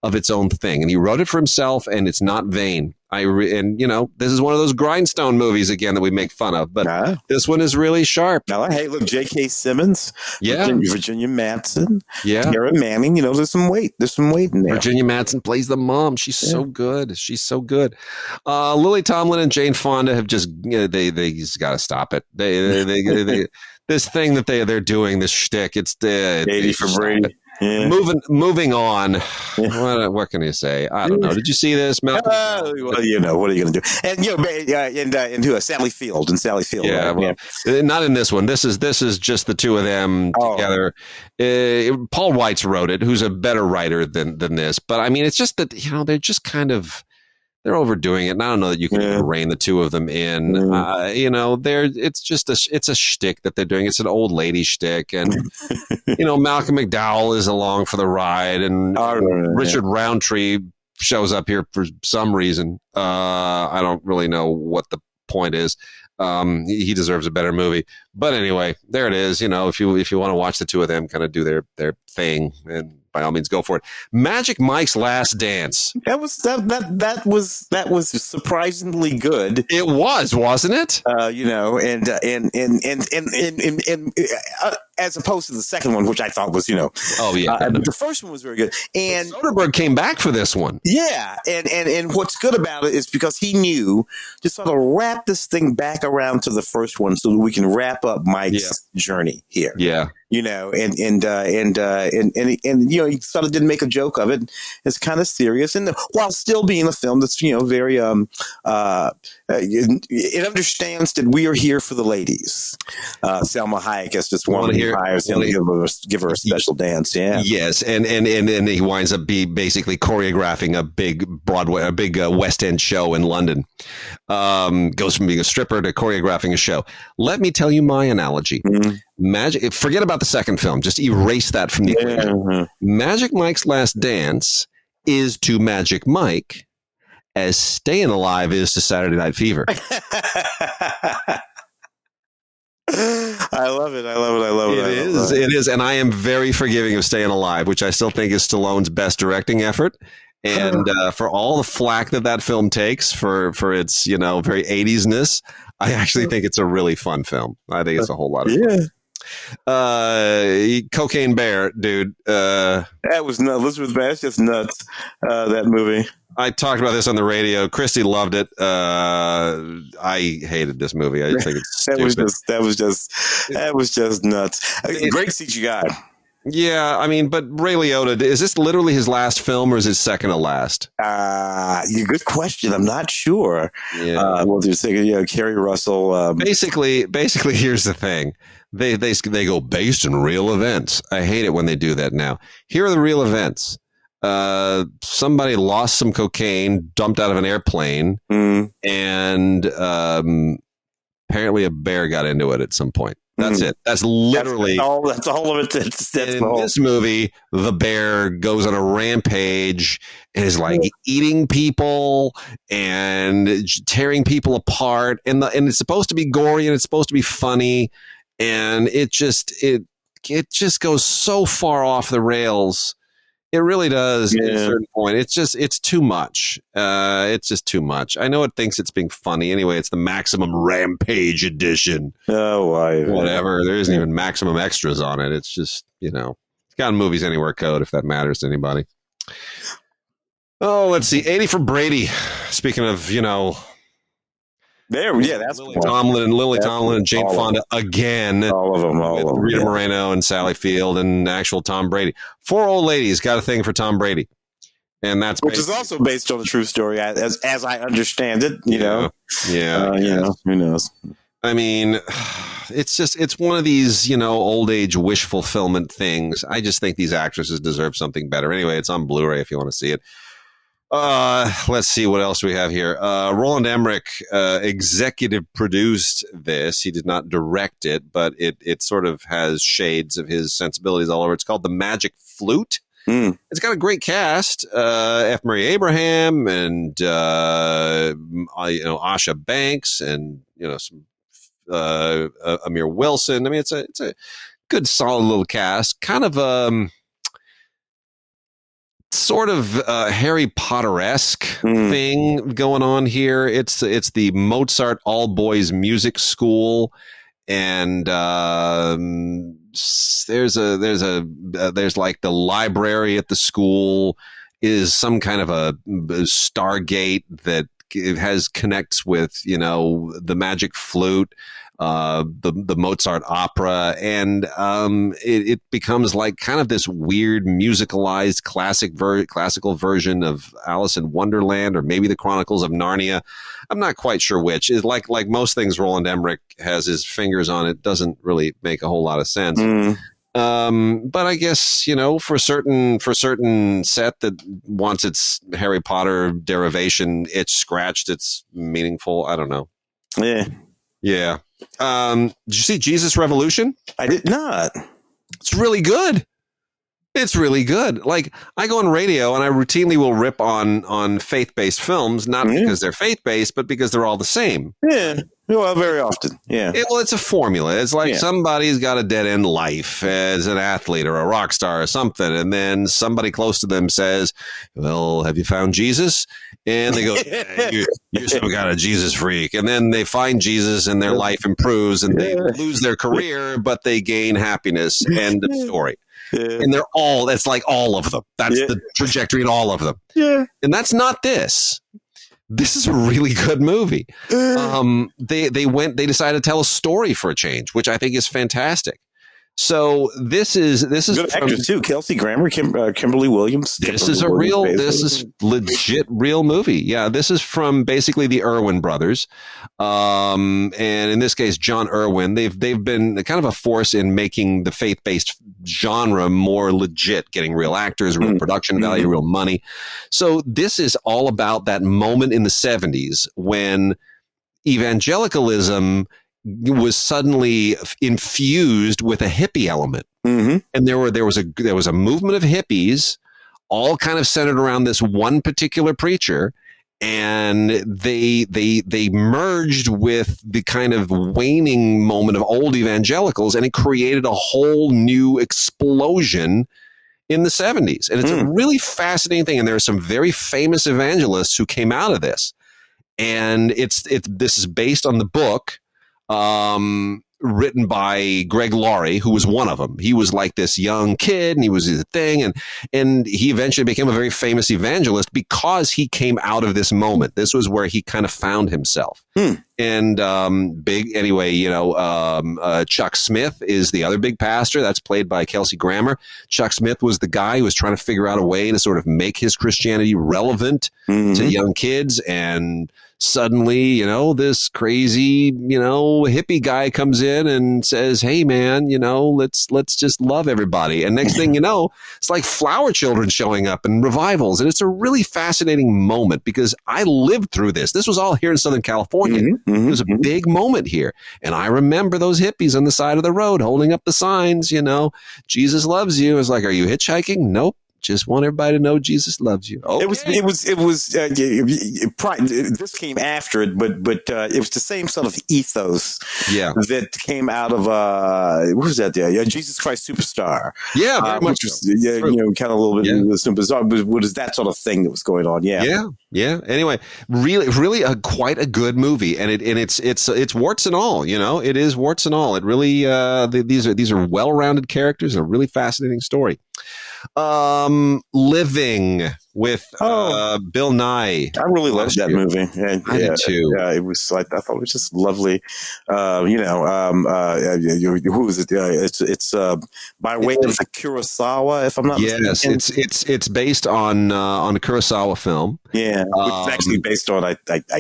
of its own thing. And he wrote it for himself, and it's not vain. This is one of those grindstone movies again that we make fun of, but this one is really sharp. Now, hey, look, J.K. Simmons, Virginia Madsen, yeah, Tara Manning. There's some weight in there. Virginia Madsen plays the mom. She's so good. She's so good. Lily Tomlin and Jane Fonda have just they just got to stop it. They this thing that they're doing, this shtick. It's 80 for Brady. Yeah. Moving on. What can you say? I don't know. Did you see this, Malcolm? Well, what are you going to do? And who? Sally Field. Yeah, right? Not in this one. This is just the two of them together. Paul Weitz wrote it, who's a better writer than this. But I mean, it's just that they're just kind of. They're overdoing it, and I don't know that you can rein the two of them in. It's a shtick that they're doing. It's an old lady shtick, and Malcolm McDowell is along for the ride, and Richard Roundtree shows up here for some reason. I don't really know what the point is. He deserves a better movie, but anyway, there it is. If you want to watch the two of them kind of do their thing, and by all means, go for it. Magic Mike's Last Dance. That was surprisingly good. It was, wasn't it? As opposed to the second one, which I thought was, the first one was very good. And Soderbergh came back for this one. Yeah, and what's good about it is because he knew to sort of wrap this thing back around to the first one, so that we can wrap up Mike's journey here. Yeah. He sort of didn't make a joke of it. It's kind of serious, and while still being a film that's very it understands that we are here for the ladies. Selma Hayek is just one of the hires him to give her a special dance. Yeah. Yes, and he winds up basically choreographing a big West End show in London. Goes from being a stripper to choreographing a show. Let me tell you my analogy. Magic. Forget about the second film. Just erase that from the equation. Magic Mike's Last Dance is to Magic Mike as Staying Alive is to Saturday Night Fever. I love it. It is. And I am very forgiving of Staying Alive, which I still think is Stallone's best directing effort. And for all the flack that film takes for its, very 80s-ness, I actually think it's a really fun film. I think it's a whole lot of fun. Cocaine Bear, dude. That was nuts. Elizabeth Bass, just nuts. That movie. I talked about this on the radio. Christy loved it. I hated this movie. I think it's stupid. that was just nuts. Great CGI. Yeah, I mean, but Ray Liotta, is this literally his last film or is it second to last? Good question. I'm not sure. Yeah. They're saying, Kerry Russell. Basically, here's the thing. They go based in real events. I hate it when they do that now. Here are the real events. Somebody lost some cocaine dumped out of an airplane, and Apparently a bear got into it at some point. That's it. That's literally that's all of it. That's in this movie. The bear goes on a rampage and is like eating people and tearing people apart. And it's supposed to be gory and it's supposed to be funny. And it just goes so far off the rails. It really does at a certain point. It's too much. It's just too much. I know it thinks it's being funny. Anyway, it's the Maximum Rampage edition. Oh, whatever. There isn't even maximum extras on it. It's just, it's got Movies Anywhere code if that matters to anybody. Oh, let's see. 80 for Brady. Speaking of, that's Lily Tomlin and Jane Fonda again. All of them. With Rita Moreno and Sally Field and actual Tom Brady. 4 old ladies got a thing for Tom Brady. And that's which is also based on a true story, as I understand it. Who knows? I mean, it's one of these old age wish fulfillment things. I just think these actresses deserve something better. Anyway, it's on Blu-ray if you want to see it. Let's see what else we have here. Roland Emmerich executive produced this. He did not direct it, but it sort of has shades of his sensibilities all over. It's called The Magic Flute. It's got a great cast. F. Murray Abraham and Asha Banks and some Amir Wilson. I mean, it's a good solid little cast. Kind of sort of Harry Potter-esque thing going on here. It's the Mozart all boys music school, and there's like the library at the school is some kind of a Stargate that connects with the Magic Flute, the Mozart opera, and it becomes like kind of this weird musicalized classical version of Alice in Wonderland, or maybe the Chronicles of Narnia. I'm not quite sure which. Is like most things Roland Emmerich has his fingers on. It doesn't really make a whole lot of sense. But I guess for a certain set that wants its Harry Potter derivation itch scratched, it's meaningful. I don't know. Yeah. Did you see Jesus Revolution? I did not. It's really good. It's really good. Like, I go on radio and I routinely will rip on faith-based films, not because they're faith-based, but because they're all the same. Yeah. Well, very often. Yeah. It's a formula. It's like somebody's got a dead-end life as an athlete or a rock star or something, and then somebody close to them says, well, have you found Jesus? And they go, you're some kind of Jesus freak. And then they find Jesus and their life improves and they lose their career, but they gain happiness. End of story. Yeah. And that's like all of them. That's the trajectory in all of them. Yeah. And that's not this. This is a really good movie. They decided to tell a story for a change, which I think is fantastic. So this is good actors too. Kelsey Grammer, Kimberly Williams. This is legit real movie. Yeah, this is from basically the Irwin brothers, and in this case, John Irwin. They've been kind of a force in making the faith-based genre more legit, getting real actors, real production value, real money. So this is all about that moment in the 70s when evangelicalism was suddenly infused with a hippie element. And there was a movement of hippies all kind of centered around this one particular preacher, and they merged with the kind of waning moment of old evangelicals, and it created a whole new explosion in the 70s. And it's a really fascinating thing, and there are some very famous evangelists who came out of this. And this is based on the book written by Greg Laurie, who was one of them. He was like this young kid, and he was a thing, and he eventually became a very famous evangelist because he came out of this moment. This was where he kind of found himself. And Chuck Smith is the other big pastor. That's played by Kelsey Grammer. Chuck Smith was the guy who was trying to figure out a way to sort of make his Christianity relevant to young kids, and suddenly, this crazy, hippie guy comes in and says, hey man, let's just love everybody. And next thing you know, it's like Flower Children showing up and revivals. And it's a really fascinating moment because I lived through this. This was all here in Southern California. It was a big moment here. And I remember those hippies on the side of the road holding up the signs, Jesus loves you. It's like, are you hitchhiking? Nope. Just want everybody to know Jesus loves you. Okay. This came after it, but it was the same sort of ethos that came out of what was that? Jesus Christ Superstar. Yeah, very much. Which was, kind of a little bit bizarre, but what is that sort of thing that was going on? Yeah. Anyway, really quite a good movie, and it's warts and all. It is warts and all. It really these are well-rounded characters and a really fascinating story. Living with Bill Nye. I really loved that movie. I did too. Yeah, it was like, I thought it was just lovely. Who is it? It's by way of Kurosawa, if I'm not mistaken. Yes, it's based on a Kurosawa film. Yeah, which is actually based on I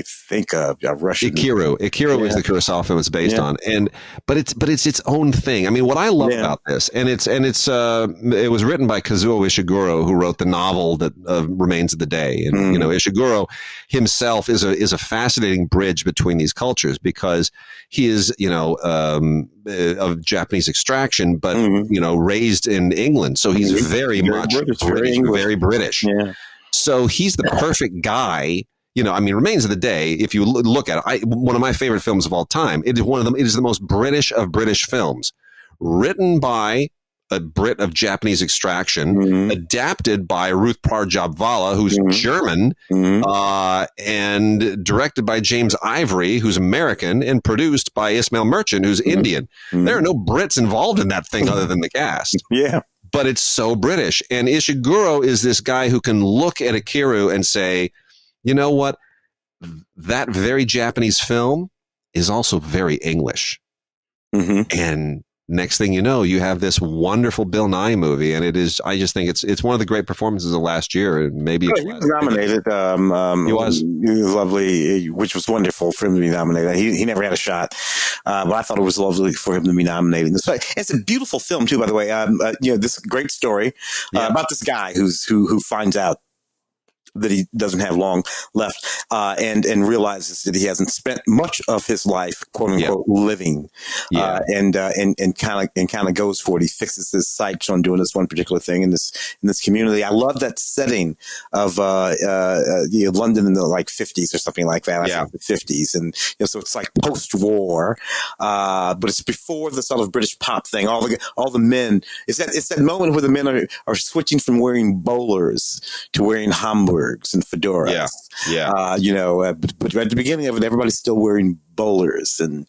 think a Russian Ikiru. Ikiru is the Kurosawa film it's based on, but it's its own thing. I mean, what I love about this, and it was written by Kazuo Ishiguro, who wrote the novel that Remains of the Day, and Ishiguro himself is a fascinating bridge between these cultures because he is of Japanese extraction, but raised in England, so he's very much British, very British. Yeah. So he's the perfect guy. Remains of the Day, if you look at it, one of my favorite films of all time. It is the most British of British films, written by a Brit of Japanese extraction, adapted by Ruth Parjabvala, who's German, and directed by James Ivory, who's American, and produced by Ismail Merchant, who's Indian. There are no Brits involved in that thing other than the cast. Yeah. But it's so British. And Ishiguro is this guy who can look at Ikiru and say, you know what? That very Japanese film is also very English. And next thing you know, you have this wonderful Bill Nye movie, and I just think it's one of the great performances of last year, and maybe he was nominated. He was lovely, which was wonderful for him to be nominated. He never had a shot, but I thought it was lovely for him to be nominated. It's a beautiful film too, by the way. This great story about this guy who finds out that he doesn't have long left, and realizes that he hasn't spent much of his life, quote unquote, living, and kind of goes for it. He fixes his sights on doing this one particular thing in this community. I love that setting of London in the 50s or something like that. I think the 50s, and so it's like post-war, but it's before the sort of British pop thing. All the men. It's that moment where the men are switching from wearing bowlers to wearing Hamburg and fedoras. But at the beginning of it, everybody's still wearing bowlers, and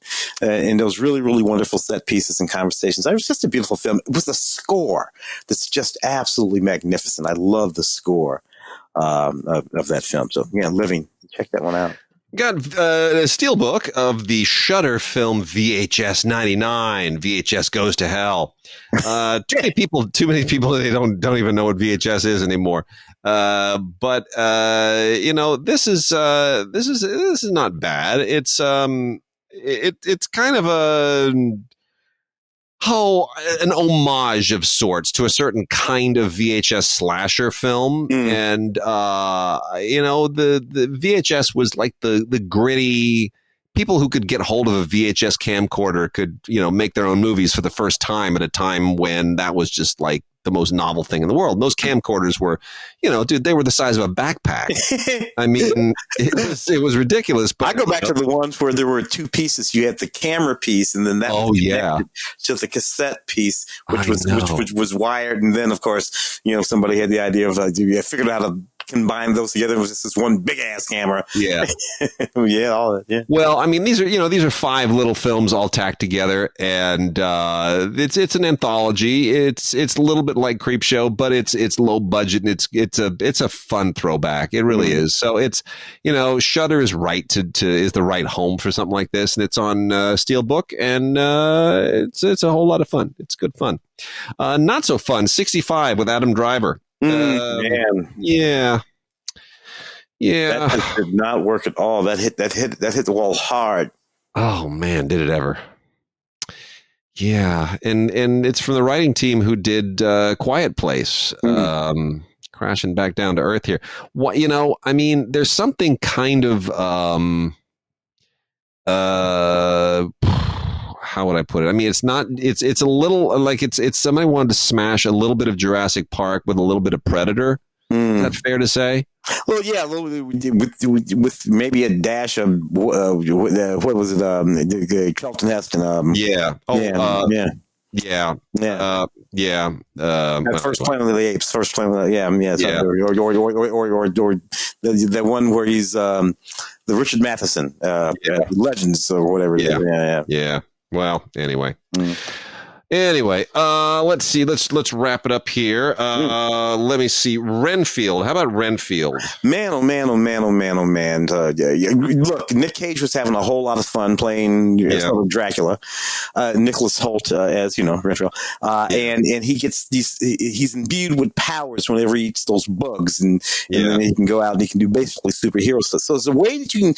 those really, really wonderful set pieces and conversations. It was just a beautiful film. It was a score that's just absolutely magnificent. I love the score of that film. So Living, check that one out. Got a steelbook of the Shudder film VHS 99. VHS Goes to Hell. Too many people. They don't even know what VHS is anymore. But this is not bad. It's kind of an homage of sorts to a certain kind of VHS slasher film. And, the VHS was like the gritty people who could get hold of a VHS camcorder could, make their own movies for the first time at a time when that was just like the most novel thing in the world. And those camcorders were, they were the size of a backpack. I mean, it was ridiculous. But I go back to the ones where there were two pieces. You had the camera piece, and then that to the cassette piece, which was wired. And then, of course, somebody had the idea of figured out how to combine those together. It was just this one big ass camera. Yeah. All that. Yeah. Well, I mean, these are 5 little films all tacked together, and it's an anthology. It's a little bit like Creepshow, but it's low budget, and it's a fun throwback. It really is. So it's Shudder is is the right home for something like this, and it's on Steelbook, and it's a whole lot of fun. It's good fun. Not so fun. 65 with Adam Driver. Man. Yeah. That did not work at all. That hit the wall hard. Oh man, did it ever? Yeah, and it's from the writing team who did Quiet Place. Crashing back down to earth here. What I mean, there's something kind of How would I put it? I mean, it's not. It's a little like it's somebody wanted to smash a little bit of Jurassic Park with a little bit of Predator. Is that fair to say? Well, yeah, a little with maybe a dash of what was it? Charlton Heston. Yeah. Yeah. First Planet of the Apes. First Planet. Or the one where he's the Richard Matheson, Legends or whatever. Yeah. Well, anyway. Anyway, let's see. Let's wrap it up here. Let me see. Renfield. How about Renfield? Man, oh man, oh man, oh man, oh man. Look, Nick Cage was having a whole lot of fun playing Dracula. Nicholas Hoult, as you know, Renfield. And he gets he's imbued with powers whenever he eats those bugs, and then he can go out and he can do basically superhero stuff. So it's a way that you can.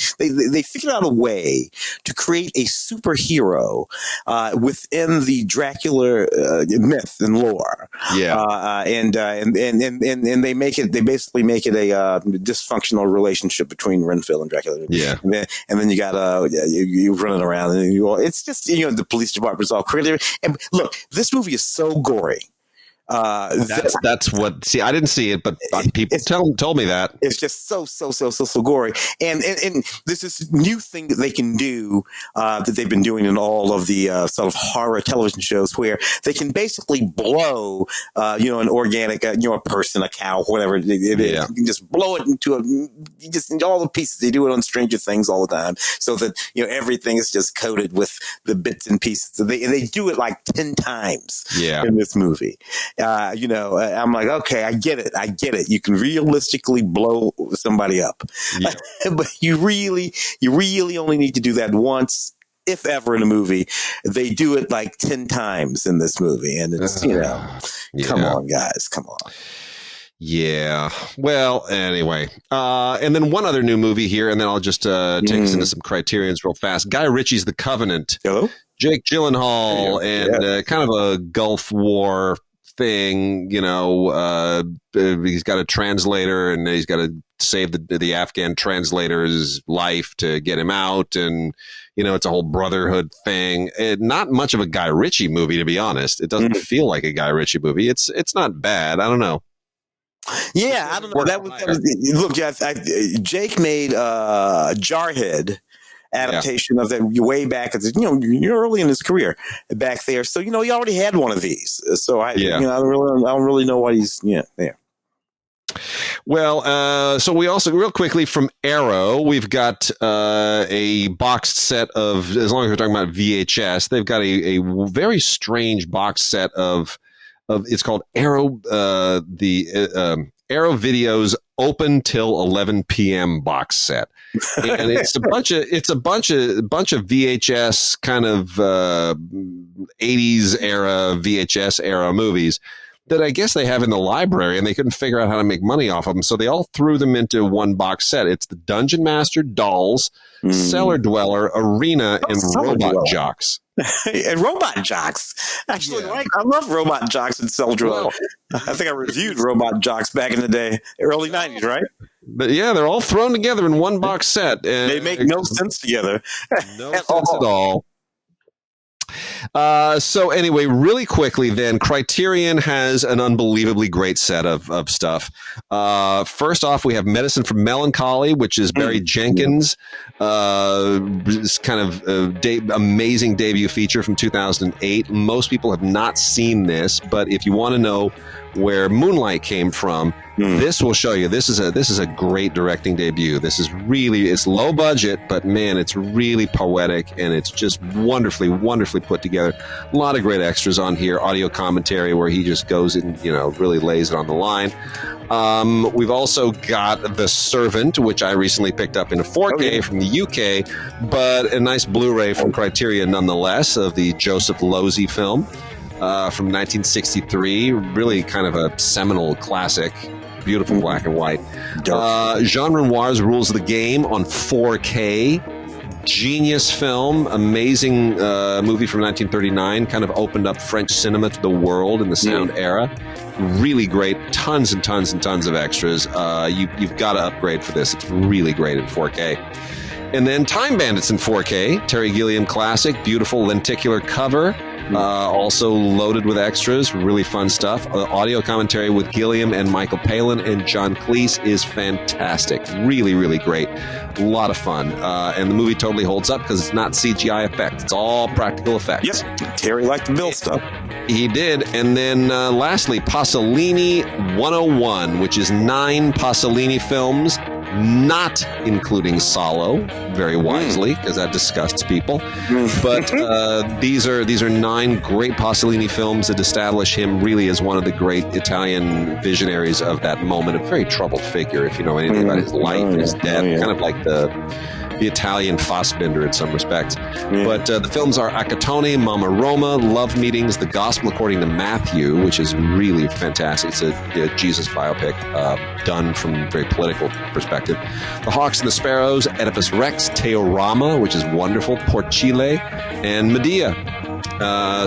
They figured out a way to create a superhero within the Dracula myth and lore, and they basically make it a dysfunctional relationship between Renfield and Dracula. And then you got you running around, and it's just the police department's all crazy. And look, this movie is so gory. That's what. See, I didn't see it, but people told me that it's just so gory, and there's this new thing that they can do that they've been doing in all of the sort of horror television shows, where they can basically blow, an organic, a person, a cow, whatever it is. You can just blow it into just all the pieces. They do it on Stranger Things all the time, so that everything is just coated with the bits and pieces. So they do it like 10 times in this movie. I'm like, okay, I get it. You can realistically blow somebody up, but you really only need to do that once, if ever, in a movie. They do it like 10 times in this movie, and it's come on, guys, come on. Yeah. Well, anyway, and then one other new movie here, and then I'll just take us into some criterions real fast. Guy Ritchie's The Covenant. Hello? Jake Gyllenhaal, and kind of a Gulf War thing, he's got a translator, and he's got to save the Afghan translator's life to get him out, and it's a whole brotherhood thing. Not much of a Guy Ritchie movie, to be honest. It doesn't feel like a Guy Ritchie movie. It's not bad. I don't know. Yeah, I don't know. That was look, Jeff. Jake made Jarhead adaptation of that way back at early in his career back there. So he already had one of these. So I don't really know why he's there. Well, so we also, real quickly, from Arrow, we've got a boxed set of, as long as we're talking about VHS, they've got a very strange box set of it's called Arrow, Arrow Videos Open Till 11 p.m. box set, and it's a bunch of VHS kind of 80s era VHS era movies that I guess they have in the library, and they couldn't figure out how to make money off of them, so they all threw them into one box set. It's the Dungeon Master, Dolls, Cellar Dweller, Arena, and Robot Jocks. And Robot Jocks. Actually, I love Robot Jocks and Cellar Dweller. I think I reviewed Robot Jocks back in the day, early 90s, right? But yeah, they're all thrown together in one box set. And they make no sense together. No sense at all. So anyway, really quickly then, Criterion has an unbelievably great set of stuff. First off, we have Medicine for Melancholy, which is Barry Jenkins' this kind of amazing debut feature from 2008. Most people have not seen this, but if you want to know where Moonlight came from, this will show you. This is a great directing debut. It's low budget, but man, it's really poetic, and it's just wonderfully put together. A lot of great extras on here, audio commentary where he just goes and really lays it on the line. We've also got The Servant, which I recently picked up in a 4K from the UK, but a nice Blu-ray from Criterion nonetheless, of the Joseph Losey film from 1963. Really kind of a seminal classic. Beautiful black and white. Jean Renoir's Rules of the Game on 4K. Genius film, amazing movie from 1939, kind of opened up French cinema to the world in the sound era. Really great, tons and tons and tons of extras. You've got to upgrade for this. It's really great in 4K. And then Time Bandits in 4K, Terry Gilliam classic, beautiful lenticular cover, also loaded with extras, really fun stuff. Audio commentary with Gilliam and Michael Palin and John Cleese is fantastic. Really, really great. A lot of fun. And the movie totally holds up because it's not CGI effects. It's all practical effects. Yep. Terry liked to build stuff. He did. And then lastly, Pasolini 101, which is 9 Pasolini films, not including Salo, very wisely, because that disgusts people. But these are 9 great Pasolini films that establish him really as one of the great Italian visionaries of that moment. A very troubled figure, if you know anything about his life and his death. Kind of like the Italian Fassbinder in some respects. But the films are Acatone, Mama Roma, Love Meetings, The Gospel According to Matthew, which is really fantastic. It's a Jesus biopic done from a very political perspective. The Hawks and the Sparrows, Oedipus Rex, Teorama, which is wonderful, Porcile, and Medea.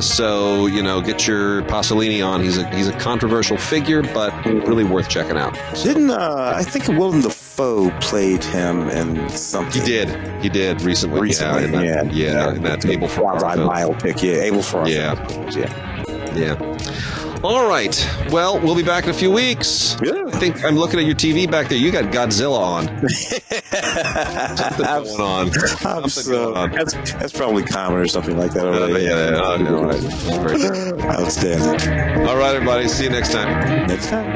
So, get your Pasolini on. He's a controversial figure, but really worth checking out. Didn't I think Willem Dafoe played him in something? He did recently. In that Abel Ferrara biopic. Yeah, Abel Ferrara. Yeah. All right. Well, we'll be back in a few weeks. Yeah. I think I'm looking at your TV back there. You got Godzilla on. Something going on. That's probably common or something like that. Outstanding. All right, everybody. See you next time. Next time.